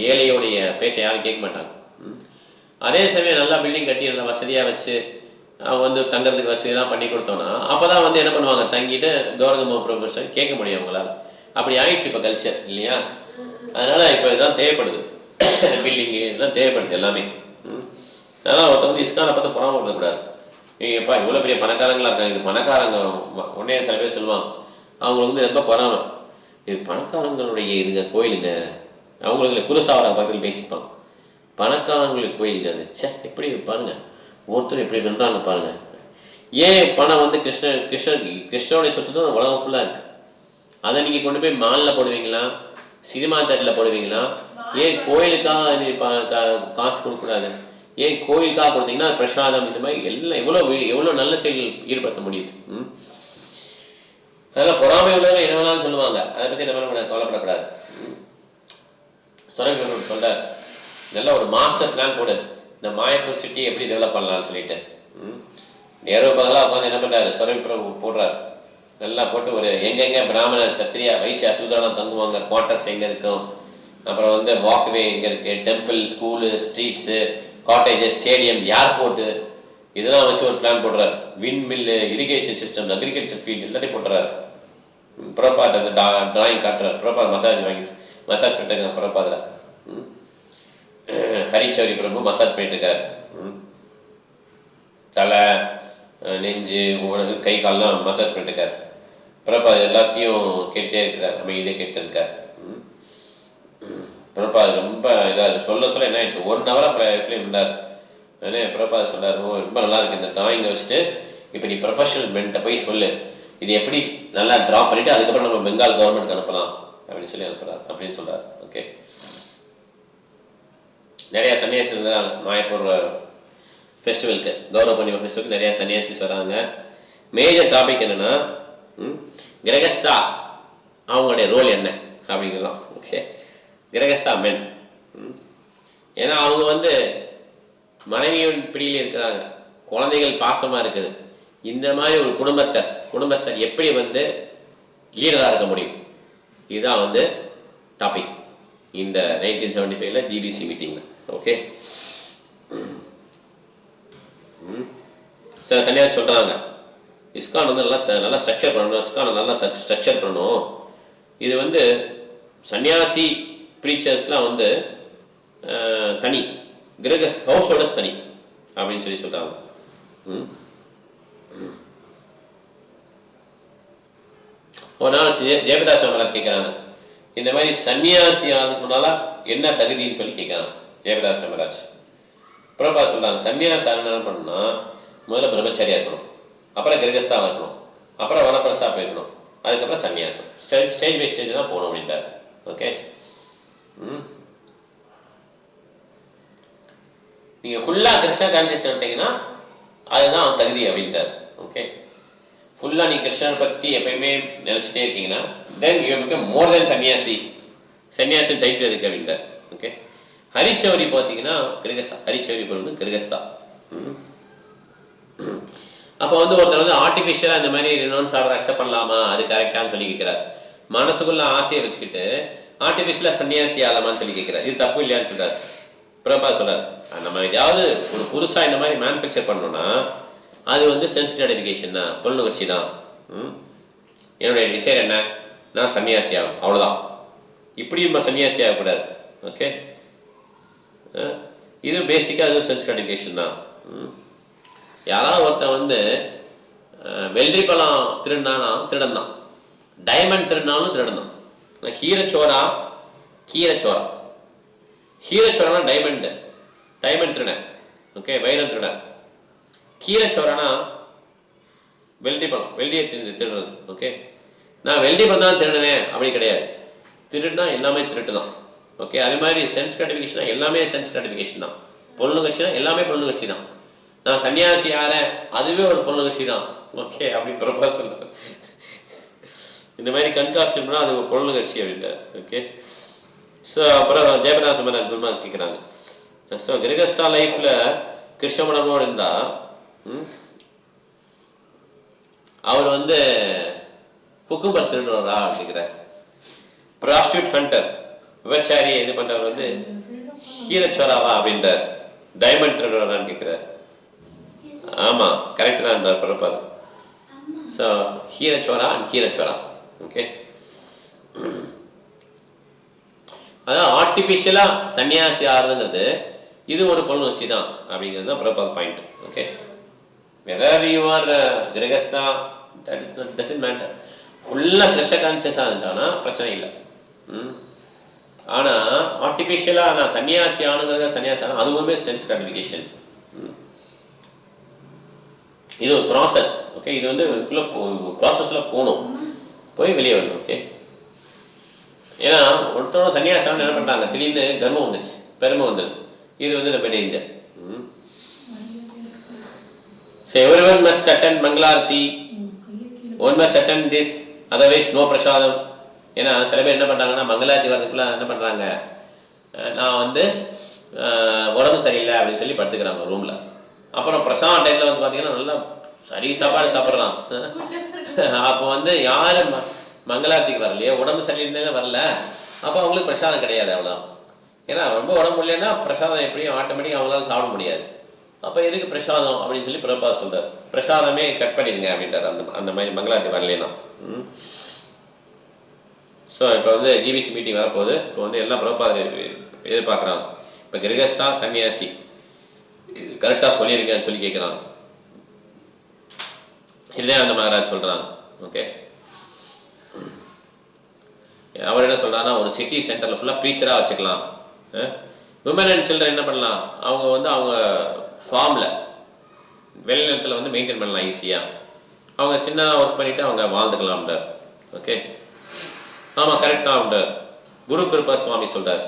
ஏழையோடைய பேச யாரும் கேட்க மாட்டாங்க. அதே சமயம் நல்லா பில்டிங் கட்டி நல்லா வசதியாக வச்சு அவங்க வந்து தங்குறதுக்கு வசதியெல்லாம் பண்ணி கொடுத்தோன்னா அப்போ தான் வந்து என்ன பண்ணுவாங்க, தங்கிட்டு கௌரங்க மாப்பூர் கேட்க முடியும் அவங்களால. அப்படி ஆயிடுச்சு இப்போ கல்ச்சர் இல்லையா. அதனால் இப்போ இதெல்லாம் தேவைப்படுது, பில்டிங்கு இதெல்லாம் தேவைப்படுது எல்லாமே. அதனால் ஒருத்தர் வந்து இஸ்கானை பார்த்து பொறாமப்படக்கூடாது. நீங்கப்பா இவ்வளோ பெரிய பணக்காரங்களாக இருக்காங்க, இது பணக்காரங்க உடனே சில பேர் சொல்லுவாங்க, அவங்களுக்கு வந்து ரொம்ப பொறாமை, இது பணக்காரங்களுடைய இதுங்க கோயிலுங்க, அவங்களுக்கு குலசாவர பக்கத்தில் பேசிப்பாங்க, பணக்காரங்களுக்கு கோயிலுங்க அது எப்படி பாருங்க ஒருத்தர் எப்படி பண்ணுறாங்க பாருங்க. ஏன் பணம் வந்து கிருஷ்ணனுடைய சொத்து தான் உலகம் ஃபுல்லாக இருக்கு. அதை நீங்கள் கொண்டு போய் மாலில் போடுவீங்களா, சினிமா தேட்டரில் போடுவீங்களா? ஏன் கோயிலுக்காக காசு கொடுக்கூடாது? ஏன் கோயிலுக்காக கொடுத்தீங்கன்னா பிரசாதம் இந்த மாதிரி எல்லாம் எவ்வளோ நல்ல செயல்கள் ஈடுபடுத்த முடியுது. அதெல்லாம் பொறாமை உள்ளவங்க என்ன வேணாலும் சொல்லுவாங்க, அதை பற்றி நம்ம கவலைப்படக்கூடாது. சுரேஷ் சொல்றார், நல்ல ஒரு மாஸ்டர் பிளான் போடு, இந்த மாயப்பூர் சிட்டியை எப்படி டெவலப் பண்ணலாம்னு சொல்லிட்டு. நேரு பகலாக உட்காந்து என்ன பண்ணுறாரு, சுரேஷ் போடுறாரு, நல்லா போட்டு ஒரு எங்கெங்கே பிராமணர், சத்திரியா, வைசியா, சூத்ரலாம் தங்குவாங்க, குவார்டர்ஸ் எங்கே இருக்கும், அப்புறம் வந்து வாக்வே எங்கே இருக்குது, temple, school, streets, cottages, stadium, airport, இதெல்லாம் வச்சு ஒரு பிளான் போடுறாரு. Wind mill, irrigation system, agriculture field எல்லாத்தையும் போட்டுறாரு. புறப்பாட் அந்த டிராயிங் காட்டுறாரு. புறப்பாட் மசாஜ் பண்ணிட்டு புறப்பாதில் ஹரிச்சௌரி பிரபு மசாஜ் பண்ணிட்டு இருக்காரு. தலை, நெஞ்சு, கை கால்லாம் மசாஜ் பண்ணிட்டு இருக்காரு. புறப்பாது எல்லாத்தையும் கேட்டே இருக்கிறார், அமைதியே கேட்டு இருக்கார். பிரபாத் ரொம்ப இதாக சொல்ல என்ன ஆயிடுச்சு, 1 hour எப்படி இருந்தார். உடனே பிரபாத் சொல்றாரு, ரொம்ப நல்லா இருக்கு இந்த டிராயிங்கை வச்சுட்டு, இப்போ நீ ப்ரொஃபஷனல் மென்ட்ட போய் சொல்லு, இது எப்படி நல்லா ட்ரா பண்ணிட்டு அதுக்கப்புறம் நம்ம பெங்கால் கவர்மெண்ட்டுக்கு அனுப்பலாம் அப்படின்னு சொல்லி அனுப்புறாரு அப்படின்னு சொல்றாரு. ஓகே, நிறைய சன்னியாசி இருந்தாங்க மாயப்பூர் ஃபெஸ்டிவலுக்கு, கௌரவ பூர்ணிமா ஃபெஸ்டிவலுக்கு நிறைய சன்னியாசிஸ் வராங்க. மேஜர் டாபிக் என்னன்னா கிரகஸ்தா அவங்களுடைய ரோல் என்ன அப்படிங்கலாம். ஓகே, கிரகஸ்தா மென், ஏன்னா அவங்க வந்து மனைவியின் பிடியில் இருக்கிறாங்க, குழந்தைகள் பாசமாக இருக்குது. இந்த மாதிரி ஒரு குடும்பஸ்தர் எப்படி வந்து லீடராக இருக்க முடியும், இதுதான் வந்து டாபிக் இந்த 1975 ஜிபிசி மீட்டிங்கில். ஓகே, சில தனியாக சொல்கிறாங்க, இஸ்கான் வந்து நல்லா ஸ்ட்ரக்சர் பண்ணணும், இஸ்கானை நல்லா ஸ்ட்ரக்சர் பண்ணணும். இது வந்து சன்னியாசி ப்ரீச்சர்ஸ்லாம் வந்து தனி, ஹவுஸ் ஹோல்டர்ஸ் தனி அப்படின்னு சொல்லி சொல்கிறாங்க. ஒரு நாள் ஜெயபிரகாஷ் மகாராஜ் கேட்குறாங்க, இந்த மாதிரி சன்னியாசி ஆகிறதுக்கு முன்னால என்ன தகுதின்னு சொல்லி கேட்குறாங்க ஜெயபிரகாஷ் மகாராஜ். பிரபா சொல்கிறாங்க, சன்னியாசி என்ன பண்ணணும்னா முதல்ல பிரம்மச்சாரியாக இருக்கணும், அப்புறம் கிரகஸ்தாவாக இருக்கணும், அப்புறம் வனப்பிரஸ்தாவாக இருக்கணும், அதுக்கப்புறம் சன்னியாசம், ஸ்டேஜ் பை ஸ்டேஜ் தான் போகணும் அப்படின்ட்டார். ஓகே, நீங்கள் ஃபுல்லாக கிருஷ்ண கான்சியஸ் பண்ணிட்டீங்கன்னா அதுதான் அவன் தகுதி அப்படின்ட்டார். ஓகே, ஃபுல்லாக நீ கிருஷ்ணனை பற்றி எப்பயுமே நினச்சிட்டே இருக்கீங்கன்னா தென் யூ பிகம் மோர் தென் சன்னியாசி டைட்டில் இருக்கு அப்படின்ட்டார். ஓகே, ஹரிச்சௌரி பார்த்தீங்கன்னா ஹரிச்சௌரி வந்து கிரகஸ்தா. அப்போ வந்து ஒருத்தர் வந்து ஆர்டிஃபிஷியலாக இந்த மாதிரி ரினௌன்ஸ் ஆர்டர் அக்செப்ட் பண்ணலாமா, அது கரெக்டானு சொல்லி கேட்குறாரு. மனசுக்குள்ள ஆசையை வச்சுக்கிட்டு ஆர்டிஃபிஷியலாக சன்னியாசி ஆகலாமான்னு சொல்லி கேட்குறாரு. இது தப்பு இல்லையான்னு சொல்கிறார். பிரபா சொல்கிறார், நம்ம ஏதாவது ஒரு புதுசாக இந்த மாதிரி மேனுஃபேக்சர் பண்ணோம்னா அது வந்து சென்ஸ் கிராட்டிஃபிகேஷன் தான், பொருள் நுகர்ச்சி தான். என்னுடைய டிசைர் என்ன, நான் சன்னியாசி ஆகும், அவ்வளோதான். இப்படி நம்ம சன்னியாசி ஆகக்கூடாது. ஓகே, இது பேசிக்காக அது சென்ஸ் கிராட்டிஃபிகேஷன் தான். யாராவது ஒருத்தன் வந்து வெள்ளரி பழம் திருடினானா திருடன் தான், டைமண்ட் திருடினாலும் திருடன் தான். ஹீரச்சோரா கீரச்சோரா, ஹீரச்சோரானா டைமண்ட் திருடன், ஓகே, வைரம் திருடன். கீரச்சோரானா வெள்ளரி பழம், வெள்ளியை திருடுறது. ஓகே, நான் வெள்ளரி பழம் தான் திருடினேன் அப்படி கிடையாது. திருடுனா எல்லாமே திருட்டு தான். ஓகே, அதே மாதிரி சென்ஸ் கிராட்டிஃபிகேஷனா எல்லாமே சென்ஸ் கிராட்டிஃபிகேஷன் தான். பொருளுங்கட்சினா எல்லாமே பொருளுங்கட்சி தான். நான் சன்னியாசி ஆறேன், அதுவே ஒரு பொருளுங்கட்சி தான். ஓகே, அப்படி பிரபா சொல்றேன். இந்த மாதிரி கண்காட்சி பண்ணால் அது ஒரு பொருளுங்கட்சி அப்படின்ட்டு. ஓகே, ஸோ அப்புறம் ஜெயபிரகாஷ் மகாராஜ் குருமா கேட்குறாங்க. ஸோ கிரகஸ்தா லைஃப்பில் கிருஷ்ணமணமோடு இருந்தால் அவர் வந்து குக்கும்பர் திருடுறா அப்படிங்கிறார். ப்ராஸ்டியூட் ஹண்டர், விபச்சாரியை இது பண்ணுறவர் வந்து ஹீரச்சோராவா அப்படின்றார். டைமண்ட் திருடுறான்னு கேட்குறார். ஆமாம், கரெக்டு தான்ன்றார் பிறப்பாரு. ஸோ ஹீரச்சோரா அண்ட் கீரச்சோரா. ஓகே, அதான் ஆர்டிஃபிஷியலாக சன்னியாசி ஆறுதுங்கிறது இது ஒரு பொருளுணர்ச்சி தான் அப்படிங்கிறது தான் Prabhat point. Okay, whether you are grihastha that is not doesn't matter. ஃபுல்லாக கிருஷ்ண கான்சியஸாக இருந்தானா பிரச்சனை இல்லை. ஆனால் ஆர்டிஃபிஷியலாக நான் சன்னியாசி ஆனுங்கிறத சன்னியாசி ஆனால் அதுவுமே சென்ஸ் கிராட்டிஃபிகேஷன். இது ஒரு ப்ராசஸ். ஓகே, இது வந்து ப்ராசஸில் போகணும், போய் வெளியே வரணும். ஓகே, ஏன்னா ஒருத்தரோட சன்னியாசம் என்ன பண்ணுறாங்க, திடீர்னு கர்வம் வந்துடுச்சு, பெருமை வந்துடுது. இது வந்து நம்ம danger. So everyone must attend Mangalarti, one must attend this, otherwise no prasadam. ஏன்னா சில பேர் என்ன பண்ணுறாங்கன்னா மங்களாரத்தி வரதுக்குள்ள என்ன பண்ணுறாங்க, நான் வந்து உடம்பு சரியில்லை அப்படின்னு சொல்லி படுத்துக்கிறாங்க ரூமில். அப்புறம் பிரசாதம் டைத்தில் வந்து பார்த்தீங்கன்னா நல்லா சரி சாப்பாடு சாப்பிட்றான். அப்போ வந்து யார் மங்களாரத்திக்கு வரலையோ, உடம்பு சரியில்லைன்னு வரல, அப்போ அவங்களுக்கு பிரசாதம் கிடையாது, அவ்வளோதான். ஏன்னா ரொம்ப உடம்பு இல்லைன்னா பிரசாதம் எப்படியும் ஆட்டோமேட்டிக் அவங்களால சாப்பிட முடியாது. அப்போ எதுக்கு பிரசாதம் அப்படின்னு சொல்லி பிரபா சொல்கிறார். பிரசாதமே கட் பண்ணிடுங்க அப்படின்றார். அந்த மாதிரி மங்களாரத்தி வரலைன்னா. ஸோ இப்போ வந்து ஜிபிசி மீட்டிங் வரப்போகுது. இப்போ வந்து எல்லாம் பிரபா எதிர்பார்க்குறாங்க. இப்போ கிரகஸ்தா சன்னியாசி இது கரெக்டாக சொல்லியிருக்கேன்னு சொல்லி கேட்குறாங்க. ஹிருதயானந்த மகாராஜ் சொல்கிறாங்க. ஓகே, அவர் என்ன சொல்கிறாங்கன்னா ஒரு சிட்டி சென்டரில் ஃபுல்லாக ப்ரீச்சராக வச்சுக்கலாம். விமன் அண்ட் சில்ட்ரன் என்ன பண்ணலாம், அவங்க வந்து அவங்க ஃபார்மில் வெளிநிலத்தில் வந்து மெயின்டைன் பண்ணலாம் ஈஸியாக. அவங்க சின்னதாக ஒர்க் பண்ணிவிட்டு அவங்க வாழ்ந்துக்கலாம்ன்றார். ஓகே, ஆமாம் கரெக்ட் தான் அப்படின்றார். குரு கிருபா சுவாமி சொல்கிறார்.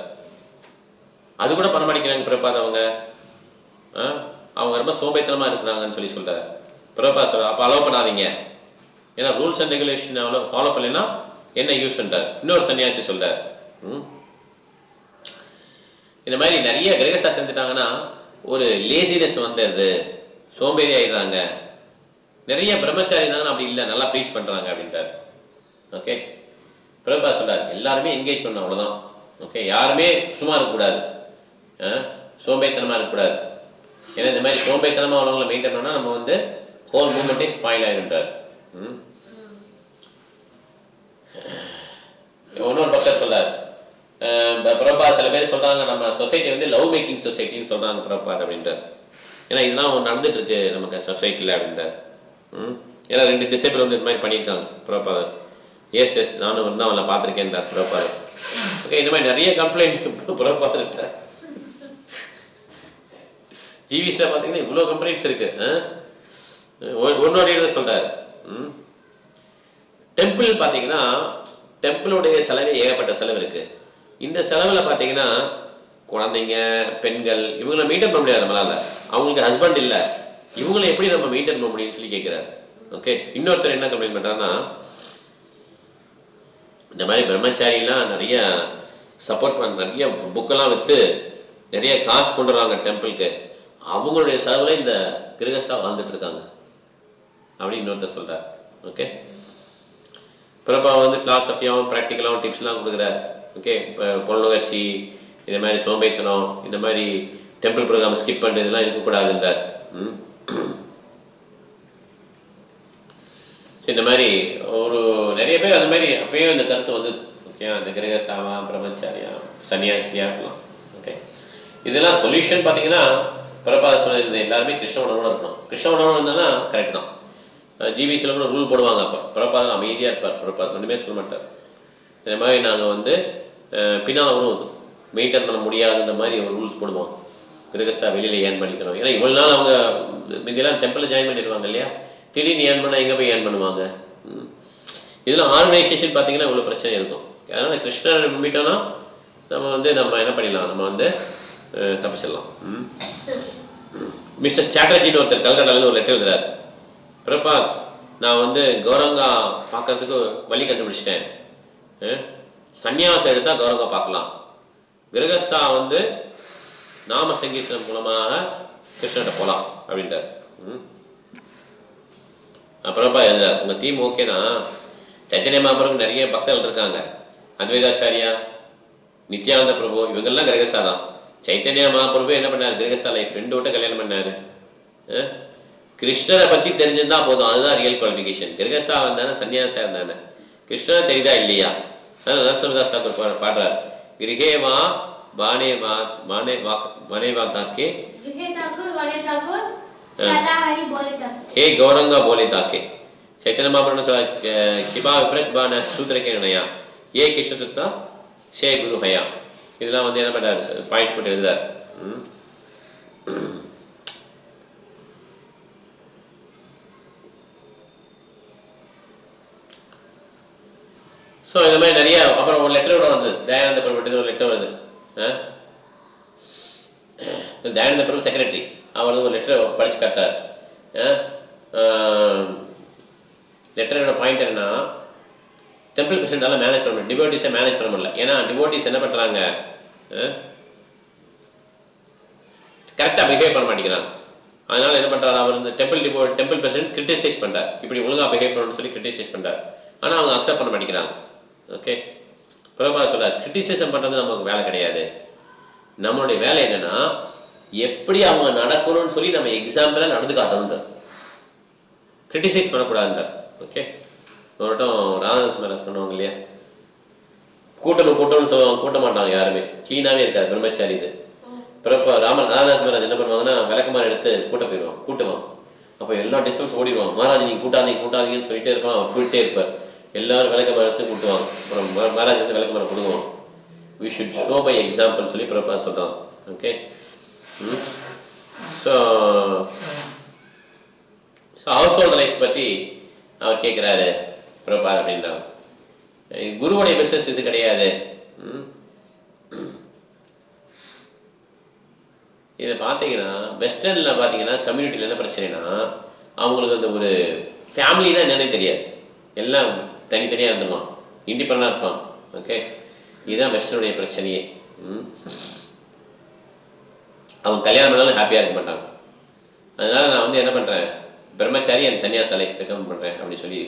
அது கூட பண்ண மாட்டேங்கிறாங்க பிரபாத். அவங்க ரொம்ப சோம்பேத்தனமாக இருக்கிறாங்கன்னு சொல்லி சொல்கிறார். பிரபா சொல்கிறார், அப்போ அலோவ் பண்ணாதீங்க, ஏன்னா ரூல்ஸ் அண்ட் ரெகுலேஷன் அவ்வளோ ஃபாலோ பண்ணலைன்னா என்ன யூஸ்ன்றார். இன்னொரு சன்னியாசி சொல்கிறார். இந்த மாதிரி நிறைய கிரகஸ்தா செஞ்சுட்டாங்கன்னா ஒரு லேசினஸ் வந்துடுது, சோம்பேறி ஆயிடுறாங்க. நிறைய பிரம்மச்சாரி இருந்தாங்கன்னா அப்படி இல்லை, நல்லா ப்ரீச் பண்ணுறாங்க அப்படின்றார். ஓகே, பிரபா சொல்கிறார் எல்லாருமே என்கேஜ் பண்ணணும், அவ்வளோதான். ஓகே, யாருமே சும்மா இருக்கக்கூடாது, சோம்பேத்தனமாக இருக்கக்கூடாது. ஏன்னா இந்த மாதிரி சோம்பேத்தனமாக உள்ளவங்களை மெயின்டைன் பண்ணால் நம்ம வந்து ஹோல் மூமெண்ட்டே ஸ்பாயில் ஆகிடுன்றார். இன்னொரு பக்கம் சொல்றார் பிரபா. சில பேர் சொல்றாங்க நம்ம சொசைட்டி வந்து லவ் மேக்கிங் சொசைட்டின்னு சொல்றாங்க பிரபா அப்படின்றார். ஏன்னா இதெல்லாம் நடந்துட்டு இருக்கு நமக்கு சொசைட்டியில் அப்படின்றார். ஏன்னா 2 டிசேபிள் வந்து இந்த மாதிரி பண்ணியிருக்காங்க பிரபா. எஸ் நானும் வந்து அவளை பார்த்துருக்கேன்றார் பிரபா. ஓகே, இந்த மாதிரி நிறைய கம்ப்ளைண்ட் பிரபா இருக்கார். ஜிவிஸில் பார்த்தீங்கன்னா இவ்வளோ கம்ப்ளைண்ட்ஸ் இருக்கு. ஒன்னோட சொல்றாரு. டெம்பிள் பார்த்தீங்கன்னா டெம்பிளுடைய செலவே ஏகப்பட்ட செலவு இருக்கு. இந்த செலவில் பார்த்தீங்கன்னா குழந்தைங்க, பெண்கள் இவங்களை மெயின்டைன் பண்ண முடியாது நம்மளால. அவங்களுக்கு ஹஸ்பண்ட் இல்லை, இவங்களை எப்படி நம்ம மெயின்டைன் பண்ண முடியும்னு சொல்லி கேட்குறாரு. ஓகே, இன்னொருத்தர் என்ன கம்ப்ளைண்ட் பண்ணுறாருன்னா இந்த மாதிரி பிரம்மச்சாரிலாம் நிறைய சப்போர்ட் பண்ண, நிறைய புக்கெல்லாம் விற்று நிறைய காசு கொண்டு வராங்க டெம்பிளுக்கு, அவங்களுடைய செலவில் இந்த கிரகஸ்தா வாழ்ந்துட்டு இருக்காங்க அப்படின்னு இன்னொருத்தர் சொல்கிறார். ஓகே, பிரபா வந்து ஃபிலாசபியாகவும் ப்ராக்டிக்கலாகவும் டிப்ஸ்லாம் கொடுக்குறாரு. ஓகே, இப்போ பொருளுணர்ச்சி, இந்த மாதிரி சோம்பேத்தனம், இந்த மாதிரி டெம்பிள் ப்ரோக்ராம் ஸ்கிப் பண்ணுறது இதெல்லாம் இருக்கக்கூடாதுன்றார். இந்த மாதிரி ஒரு நிறைய பேர் அந்த மாதிரி அப்பயும் இந்த கருத்து வந்து ஓகே அந்த கிரகஸ்தாவா பிரம்மச்சாரியா சன்னியாசியா இருக்கலாம். ஓகே இதெல்லாம் சொல்யூஷன் பார்த்தீங்கன்னா பிரபாத சொன்னது எல்லாருமே கிருஷ்ண உணர்வோடு இருக்கணும். கிருஷ்ண உணர்வு இருந்ததுன்னா கரெக்ட் தான். ஜிபிசியில் கூட ரூல் போடுவாங்க. அப்போ பிரபாதம் அமைதியாக இருப்பார். பிரபாத் ஒன்றுமே சொல்ல மாட்டார். இந்த மாதிரி நாங்கள் வந்து பின்னால் வரும் மெயின்டைன் பண்ண முடியாதுன்ற மாதிரி ஒரு ரூல்ஸ் போடுவோம். கிரகஸ்தா வெளியில் ஏர்ன் பண்ணிக்கணும். ஏன்னா இவ்வளோ நாள் அவங்க முந்தியெல்லாம் டெம்பிளில் ஜாயின் பண்ணிடுவாங்க இல்லையா, திடீர்னு ஏர்ன் பண்ணால் எங்கே போய் ஏர்ன் பண்ணுவாங்க. இதெல்லாம் ஆர்கனைசேஷன் பார்த்தீங்கன்னா இவ்வளோ பிரச்சனை இருக்கும். அதனால் கிருஷ்ணரை நம்பிட்டோன்னா நம்ம என்ன பண்ணிடலாம், நம்ம வந்து தப்பிச்சிடலாம். மிஸ்டர் சாட்டர்ஜின்னு ஒருத்தர் கல்கட்டாலேருந்து ஒரு லெட்டர் எழுதுறாரு. பிரபாத் நான் வந்து கௌரங்கா பார்க்கறதுக்கு வழி கண்டுபிடிச்சிட்டேன். சன்னியாசம் எடுத்தால் கௌரங்கா பார்க்கலாம். கிரகஸ்தா வந்து நாம சங்கீதம் மூலமாக கிருஷ்ணர்கிட்ட போகலாம் அப்படின்றார். அப்புறம்ப்பா எழுதுறார், உங்கள் தீம் ஓகேனா சைத்தன்ய மகாபிரபுக்கு நிறைய பக்தர்கள் இருக்காங்க. அத்வைதாச்சாரியா, நித்யானந்த பிரபு இவங்கெல்லாம் கிரகஸ்தா தான். சைத்தன்ய மகாபிரபு என்ன பண்ணார், கிரகஸ்தா லைஃப் 2 விட்ட கல்யாணம் பண்ணார். கிருஷ்ணரை பற்றி தெரிஞ்சிருந்தா போதும், அதுதான் ரியல் குவாலிஃபிகேஷன். கிரகஸ்தா வந்தானே சன்னியாசா இருந்தானே, கிருஷ்ணரை தெரியுதா இல்லையா. அதனால் நரசிம்மதாஸ் தாக்கூர் பாடுறார், கிரகேவா வானேவா வானேவா தாக்கே हे गौरंगा बोले ताके चैतन्य महाप्रभु ने किबा विपरीत बाण सूत्र के नया ये कृष्ण तत्व शे गुरु हया இதெல்லாம் வந்து என்ன பண்றாரு, பாயிண்ட் போட்டு எழுதுறாரு. ஸோ இந்த மாதிரி நிறைய. அப்புறம் ஒரு லெட்டரோட வந்து தயானந்த பிரபு ஒரு லெட்டர் வருது. தயானந்த பிரபு செக்ரட்டரி, அவர் வந்து ஒரு லெட்டரை படிச்சு காட்டார். லெட்டரோட பாயிண்ட் என்னன்னா, டெம்பிள் பிரசிடென்டால மேனேஜ் பண்ண முடியும், டிவோட்டிஸை மேனேஜ் பண்ண முடியல. ஏன்னா டிவோட்டிஸ் என்ன பண்ணுறாங்க, கரெக்டாக பிஹேவ் பண்ண மாட்டேங்கிறாங்க. அதனால என்ன பண்ணுறாரு, அவர் வந்து டெம்பிள் பிரசிடென்ட் கிரிட்டிசைஸ் பண்ணுறார், இப்படி ஒழுங்காக பிஹேவ் பண்ணணும்னு சொல்லி கிரிட்டிசைஸ் பண்ணுறார். ஆனால் அவங்க அக்செப்ட் பண்ண மாட்டேங்கிறாங்க. ஓகே, பிரபா சொல்றார், கிரிட்டிசைசம் பண்ணுறது நமக்கு வேலை கிடையாது. நம்மளுடைய வேலை என்னன்னா, எப்படி அவங்க நடக்கணும்னு சொல்லி நம்ம எக்ஸாம்பிளாக நடந்து காட்டணுன்றார், கிரிட்டிசைஸ் பண்ணக்கூடாதுன்றார். ஓகே, ஒரு வட்டம் ராதாகிருஷ்ண மேரேஜ் பண்ணுவாங்க இல்லையா, கூட்டணும்னு சொல்லுவாங்க, கூட்ட மாட்டாங்க யாருமே, க்ளீனாகவே இருக்காது பிரம்மச்சாரி. இது பிறப்ப ராதாகிருஷ்ண மேராஜ் என்ன பண்ணுவாங்கன்னா, விளக்கமாறு எடுத்து கூட்டுவான். அப்போ எல்லா டிஸ்டன்ஸ் ஓடிடுவாங்க. மகாராஜ் நீங்கள் கூட்டாதீங்கன்னு சொல்லிட்டே இருப்பான். அவர் போயிட்டே இருப்பார். எல்லாரும் விளக்கமாறு எடுத்து கூட்டுவாங்க. அப்புறம் மகாராஜ் வந்து விளக்கமாறு கொடுக்குவோம். We should show by example சொல்லி பிறப்பா சொல்கிறான். Okay, so household life பற்றி அவர் கேட்குறாரு பிரபா அப்படின்னா, குருவுடைய பிஸ்னஸ் இது கிடையாது. இதில் பார்த்தீங்கன்னா வெஸ்டர்னில் பார்த்தீங்கன்னா கம்யூனிட்டியில் என்ன பிரச்சனைனா, அவங்களுக்கு அந்த ஒரு ஃபேமிலினா என்னன்னே தெரியாது, எல்லாம் தனித்தனியாக இருந்துருவான், இண்டிபெண்டாக இருப்பான். ஓகே, இதுதான் வெஸ்டர்னுடைய பிரச்சனையே. அவங்க கல்யாணம் பண்ணாலும் ஹாப்பியாக இருக்க மாட்டாங்க. அதனால நான் வந்து என்ன பண்ணுறேன், பிரம்மச்சாரி அண்ட் சன்னியாச லைஃப் ரெக்கமெண்ட் பண்ணுறேன் அப்படின்னு சொல்லி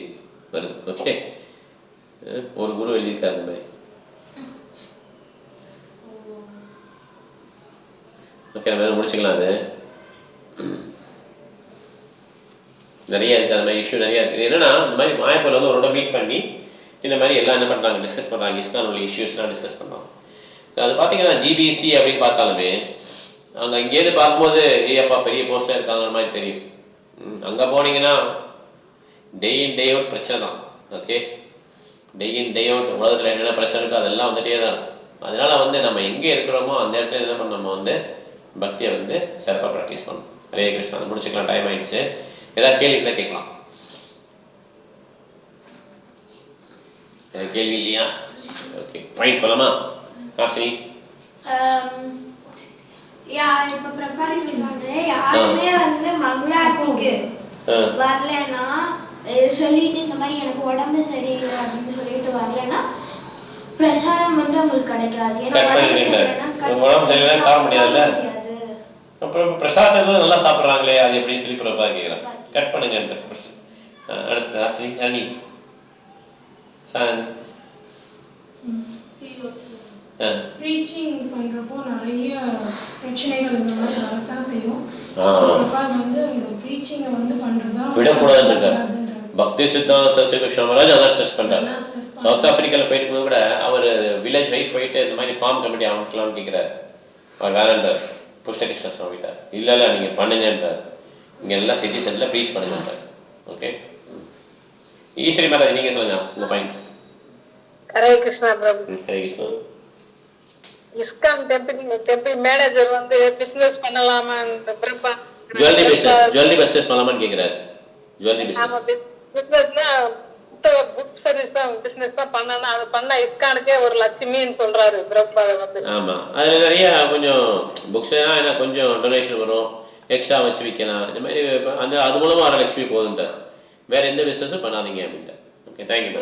வருது. ஓகே, ஒரு குரு எழுதியிருக்காரு இந்த மாதிரி. ஓகே, நம்ம முடிச்சுக்கலாம். அது நிறைய இருக்குது, அந்த மாதிரி இஷ்யூ நிறையா இருக்குது. என்னென்னா, இந்த மாதிரி மாயப்பூரில் வந்து ஒரு மீட் பண்ணி இந்த மாதிரி எல்லாம் என்ன பண்ணுறாங்க, டிஸ்கஸ் பண்ணுறாங்க, இஸ்கான் உள்ள இஷ்யூஸ்லாம் டிஸ்கஸ் பண்ணுறாங்க. அது பார்த்தீங்கன்னா ஜிபிசி அப்படின்னு பார்த்தாலுமே அங்கே இங்கேருந்து பார்க்கும்போது ஏப்பா பெரிய போஸ்டாக இருக்காங்கிற மாதிரி தெரியும். அங்கே போனீங்கன்னா டே இன் டே அவுட் பிரச்சனை தான். ஓகே, டே இன் டே அவுட் உலகத்தில் என்னென்ன பிரச்சனை இருக்கோ அதெல்லாம் வந்துட்டே தான். அதனால் வந்து நம்ம எங்கே இருக்கிறோமோ அந்த இடத்துல என்ன பண்ண, நம்ம வந்து பக்தியை வந்து சிறப்பாக ப்ராக்டிஸ் பண்ணணும். ஹரே கிருஷ்ணா. முடிச்சுக்கலாம், டைம் ஆயிடுச்சு. ஏதாவது கேள்வி இருந்தால் கேட்கலாம். கேள்வி இல்லையா? ஓகே, பாயிண்ட் சொல்லலாமா காசினி? இப்ப பிரபாரி சொல்லிட்டு யாருமே வந்து மங்களாரத்திக்கு வரலன்னா, சொல்லிட்டு இந்த மாதிரி எனக்கு உடம்பு சரியில்லை அப்படின்னு சொல்லிட்டு வரலன்னா பிரசாதம் வந்து அவங்களுக்கு கிடைக்காது. உடம்பு சரியில்லை சாப்பிட முடியாதுல்ல. அப்புறம் பிரசாதம் நல்லா சாப்பிட்றாங்களே, அது எப்படின்னு சொல்லி பிரபா கேட்குறேன். கட் பண்ணுங்க. அடுத்து ஆசினி அனி ப்ரீச்சிங் பண்றப்போ நிறைய பிரச்சனைகள் இந்த மாதிரி வரத்தான் செய்யும். வந்து இந்த ப்ரீச்சிங்கை வந்து பண்றதா விடக்கூடாதுன்னு பக்தி சித்தாந்த சரஸ்வதி கிருஷ்ண மகாராஜ் அதான் ஸ்ட்ரெஸ் பண்றாரு. சவுத் ஆப்பிரிக்காவில் போயிட்டு கூட அவர் வில்லேஜ் வைஸ் போயிட்டு இந்த மாதிரி ஃபார்ம் கமிட்டி அமைக்கலாம்னு கேட்குறாரு. அவர் வேறன்றார் புஷ்டகிருஷ்ண சுவாமிகிட்ட. இல்லை நீங்கள் பண்ணுங்கன்றார். இங்கே எல்லாம் சிட்டிசன்ல ப்ளீஸ் பண்ணுங்கன்றார். ஓகே ஈஸ்வரி மாதாஜி நீங்கள் சொல்லுங்க உங்கள் points. Hare Krishna Prabhu. Hare Krishna. ISKCON temple manager வந்து பிசினஸ் பண்ணலாமா பிரபா? ஜுவல்லரி பிசினஸ் பண்ணலாமான்னு கேட்குறாரு. ஜுவல்லரி பிசினஸ் பிசினஸ்னா புக் சர்வீஸ் தான் பிசினஸ் தான் பண்ணணும். அது பண்ணா இஸ்கானுக்கே ஒரு லட்சுமின்னு சொல்றாரு பிரபா வந்து. ஆமா அதுல நிறைய கொஞ்சம் புக்ஸ் என்ன கொஞ்சம் டொனேஷன் வரும், எக்ஸ்ட்ரா வச்சு விற்கலாம். இந்த மாதிரி அந்த அது மூலமா வர லட்சுமி போகுதுன்றார். வேற எந்த பிசினஸும் பண்ணாதீங்க அப்படின்ட்டு. Okay thank you.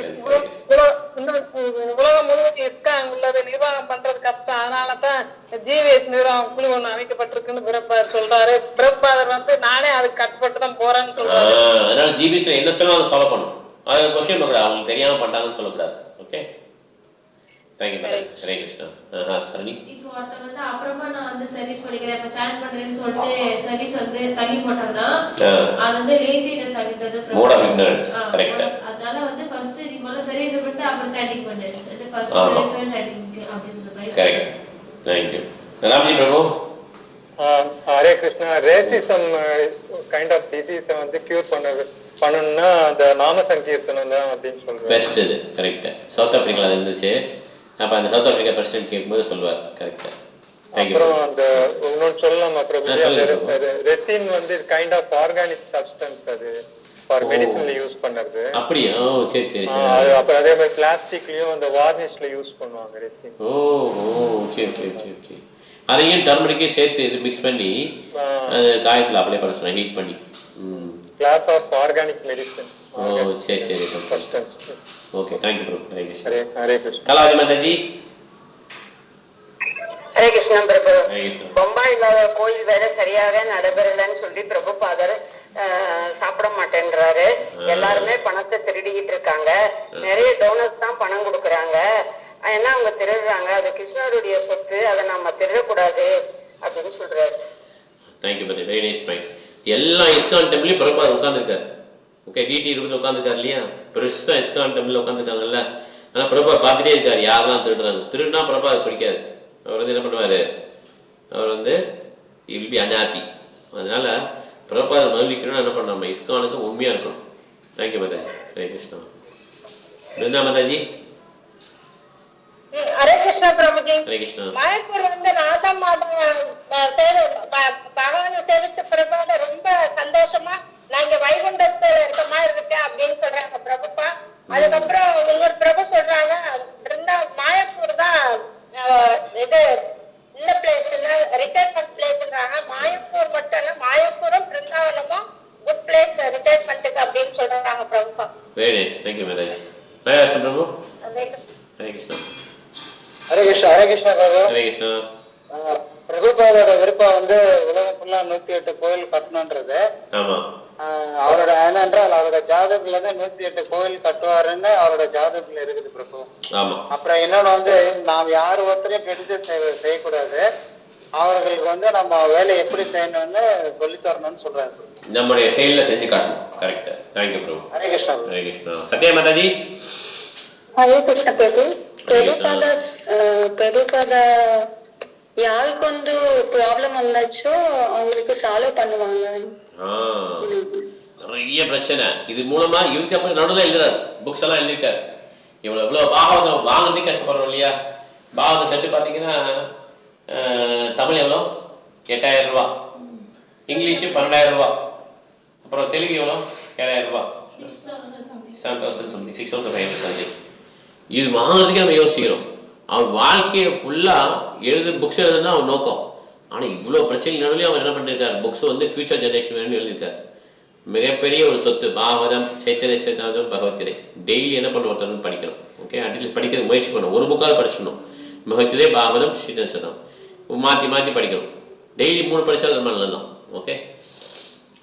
உலகம் முழுவதும் இஸ்கான் உள்ளது நிர்வாகம் பண்றது கஷ்டம். அதனாலதான் ஜிவிஎஸ் நிர்வாகம் குழு ஒண்ணு அமைக்கப்பட்டிருக்குன்னு பிரபாதர் சொல்றாரு. பிரபாதர் வந்து நானே அதுக்கு கட்டுப்பட்டு தான் போறேன்னு சொல்றாரு. அதனால ஜிபிஎஸ்ல என்ன சொன்னாலும் அதை ஃபாலோ பண்ணும். அது கொஸ்டின் பண்ணக்கூடாது, அவங்களுக்கு தெரியாம பண்ணாங்கன்னு சொல்லக்கூடாது. Okay thank you madam. Hare Krishna. Charani. இப்போ ஒருத்தர் வந்து அப்புறமா நான் வந்து சர்வீஸ் பண்ணிக்கிறேன் இப்ப ஸ்டாண்ட் பண்றேன்னு சொல்லிட்டு சர்வீஸ் வந்து தள்ளி போட்டோம்னா அது வந்து லேசினஸ் ஆகிட்டது. Mode of ignorance. கரெக்ட். அதனால வந்து ஃபர்ஸ்ட் நீ முதல்ல சர்வீஸ் பண்ணிட்டு அப்புறம் சாட்டிங் பண்ணு. இது ஃபர்ஸ்ட் சர்வீஸ் சாட்டிங் அப்படின்ற மாதிரி. Correct. Thank you. Ramji Prabhu. Hare Krishna. Racism kind of டிசீஸை வந்து கியூர் பண்ணணும்னா அந்த நாம சங்கீர்த்தனம் தான் அப்படின்னு சொல்றேன். பெஸ்ட் இது. கரெக்ட். சவுத் ஆப்பிரிக்கால இருந்துச்சு. அப்ப அந்த சவுத் ஆப்பிரிக்கா பிரசிடென்ட் கேட்கும்போது சொல்வார். கரெக்ட். தேங்க்யூ. அப்புறம் அந்த இன்னொன்று சொல்லலாம் அப்புறம் ரெசின் வந்து கைண்ட் ஆஃப் ஆர்கானிக் சப்ஸ்டன்ஸ். அது ஃபார் மெடிசன்ல யூஸ் பண்றது. அப்படியே சரி சரி. அப்புறம் அதே மாதிரி பிளாஸ்டிக்லயும் அந்த வார்னிஷ்ல யூஸ் பண்ணுவாங்க resin. Okay okay okay okay. அதையும் டர்மரிக்கையும் சேர்த்து இது மிக்ஸ் பண்ணி அது காயத்தில் அப்ளை பண்ண சொன்னேன் ஹீட் பண்ணி. Class of organic medicine. சரி சரி substance. Okay thank you bro. Hare Krishna. Hare Krishna. Kalavathi Mataji. Hare Krishna Prabhu. Hare Krishna. பம்பாயில கோயில் வேலை சரியாக நடைபெறலன்னு சொல்லி பிரபுபாதர் சாப்பிட மாட்டேன்றாரு. எல்லாருமே பணத்தை திருடிக்கிட்டு இருக்காங்க. நிறைய டோனர்ஸ் தான் பணம் கொடுக்குறாங்க. ஏன்னா அவங்க திருடுறாங்க. அது கிருஷ்ணருடைய சொத்து, அதை நம்ம திருடக்கூடாது அப்படின்னு சொல்றாரு. Thank you but very nice point. எல்லா இஸ்கான் டெம்பிளையும் பிரபுபாதர் உட்காந்துருக்காரு. ஓகே டிடி இருபது உட்காந்துருக்காரு இல்லையா? பெருசா இஸ்கான் டெம்பிள் உட்காந்துருக்காங்கல்ல. ஆனால் பிரபுபாதர் பார்த்துட்டே இருக்காரு யாரெல்லாம் திருடுறாங்க. திருடுனா பிரபுபாதர் பிடிக்காது. அவர் வந்து என்ன பண்ணுவாரு, அவர் வந்து வில் பி அன்ஹாப்பி. அதனால பிரபுபாதர் மகிழ்விக்கணும்னு என்ன பண்ணணும், நம்ம இஸ்கானுக்கு உண்மையா இருக்கணும். தேங்க்யூ மாதாஜி. ஹரே கிருஷ்ணா. பிருந்தா மாதாஜி. ஹரே கிருஷ்ணா பிரபுஜி. ஹரே கிருஷ்ணா. மாயப்பூர் வந்து நாதம் பகவானை சேவிச்ச பிரபாத ரொம்ப சந்தோஷமா நான் இங்க வைகுண்டத்துல இருக்க மாதிரி இருக்கேன் அப்படின்னு சொல்றாங்க பிரபுப்பா. அதுக்கப்புறம் இன்னொரு பிரபு சொல்றாங்க மாயப்பூர் தான் இது இந்த பிளேஸ் ரிட்டைர்மெண்ட் பிளேஸ்ன்றாங்க. மாயப்பூர் மட்டும் இல்ல, மாயப்பூரும் பிருந்தாவனமும் குட் பிளேஸ் ரிட்டைர்மெண்ட்டுக்கு அப்படின்னு சொல்றாங்க Prabhupada. Very nice. Thank you Mataji. Maharashtra Prabhu. Hare Krishna. Hare Krishna. Hare Krishna. Hare Krishna Prabhu. Hare Krishna. பிரபுபாதோட விருப்பம் வந்து உலகம் ஃபுல்லா 108 கோயில் கட்டணும்ன்றது. ஆமா. அவரோட ஏனென்றால் அவரோட ஜாதகத்துல இருந்து 108 கோயில் கட்டுவாருன்னு அவரோட ஜாதகத்துல இருக்குது பிரபு. ஆமா. அப்புறம் இன்னொன்னு வந்து நாம் யார் ஒருத்தரையும் கிரிட்டிசைஸ் செய்யக்கூடாது. அவர்களுக்கு வந்து நம்ம வேலை எப்படி செய்யணும்னு சொல்லி தரணும்னு சொல்றாரு. நம்முடைய செயல்ல செஞ்சு காட்டணும். Correct. Thank you bro. Hare Krishna. Hare Krishna. Satya Mataji. Hare Krishna Prabhu. Prabhupada யாருக்கொಂದು ಪ್ರಾಬ್ಲಮ್ வந்துச்சோ அவங்களுக்கு சால்வ் பண்ணுவாங்க. நிறைய பிரச்சனை இது மூலமா இவருக்கு அப்புறம் நடுவில் எழுதுறாரு. புக்ஸ் எல்லாம் எழுதியிருக்காரு. இவ்வளவு பாகவதம் வாங்குறதுக்கு கஷ்டப்படுறோம் இல்லையா? பாகவதம் செட்டு பார்த்தீங்கன்னா தமிழ் எவ்வளோ 8000 ரூபா, இங்கிலீஷு 12000 ரூபா, அப்புறம் தெலுங்கு எவ்வளோ 7000 ரூபா, 7,000 சம்திங் 6,500 சம்திங். இது வாங்குறதுக்கே நம்ம யோசிக்கிறோம். அவன் வாழ்க்கையை ஃபுல்லாக புக்ஸ் எழுதுனா அவன் நோக்கம். ஆனால் இவ்வளோ பிரச்சனை நடுவில் அவர் என்ன பண்ணியிருக்காரு, புக்ஸ் வந்து ஃபியூச்சர் ஜெனரேஷன் வேணும்னு எழுதியிருக்காரு. மிகப்பெரிய ஒரு சொத்து பாகவதம், சைத்தன்ய சரிதாமிரதம், பகவத்கீதை. டெய்லி என்ன பண்ண ஒருத்தர் படிக்கணும். ஓகே அட்லீஸ்ட் படிக்கிறது முயற்சி பண்ணணும். ஒரு புக்காவது படிச்சிடணும். பகவத்கீதை, பாகவதம், சைத்தன்ய சரிதாமிரதம் மாற்றி மாற்றி படிக்கணும். டெய்லி 3 படித்தா ரொம்ப நல்லதுதான். ஓகே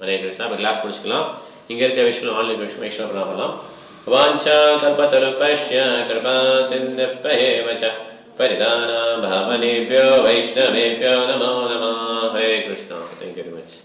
ஹரே கிருஷ்ணா. இப்போ கிளாஸ் முடிச்சுக்கலாம். இங்கே இருக்க விஷயம் ஆன்லைன் விஷயம் வைஷ்ணவ பண்ணலாம். வாஞ்சா கல்பதருபஷ்ய கிருபா சிந்தப்பேவ ச பரிதான பாவனேப்யோ வைஷ்ணவேப்யோ நமோ நமः. Hare Krishna. Thank you very much.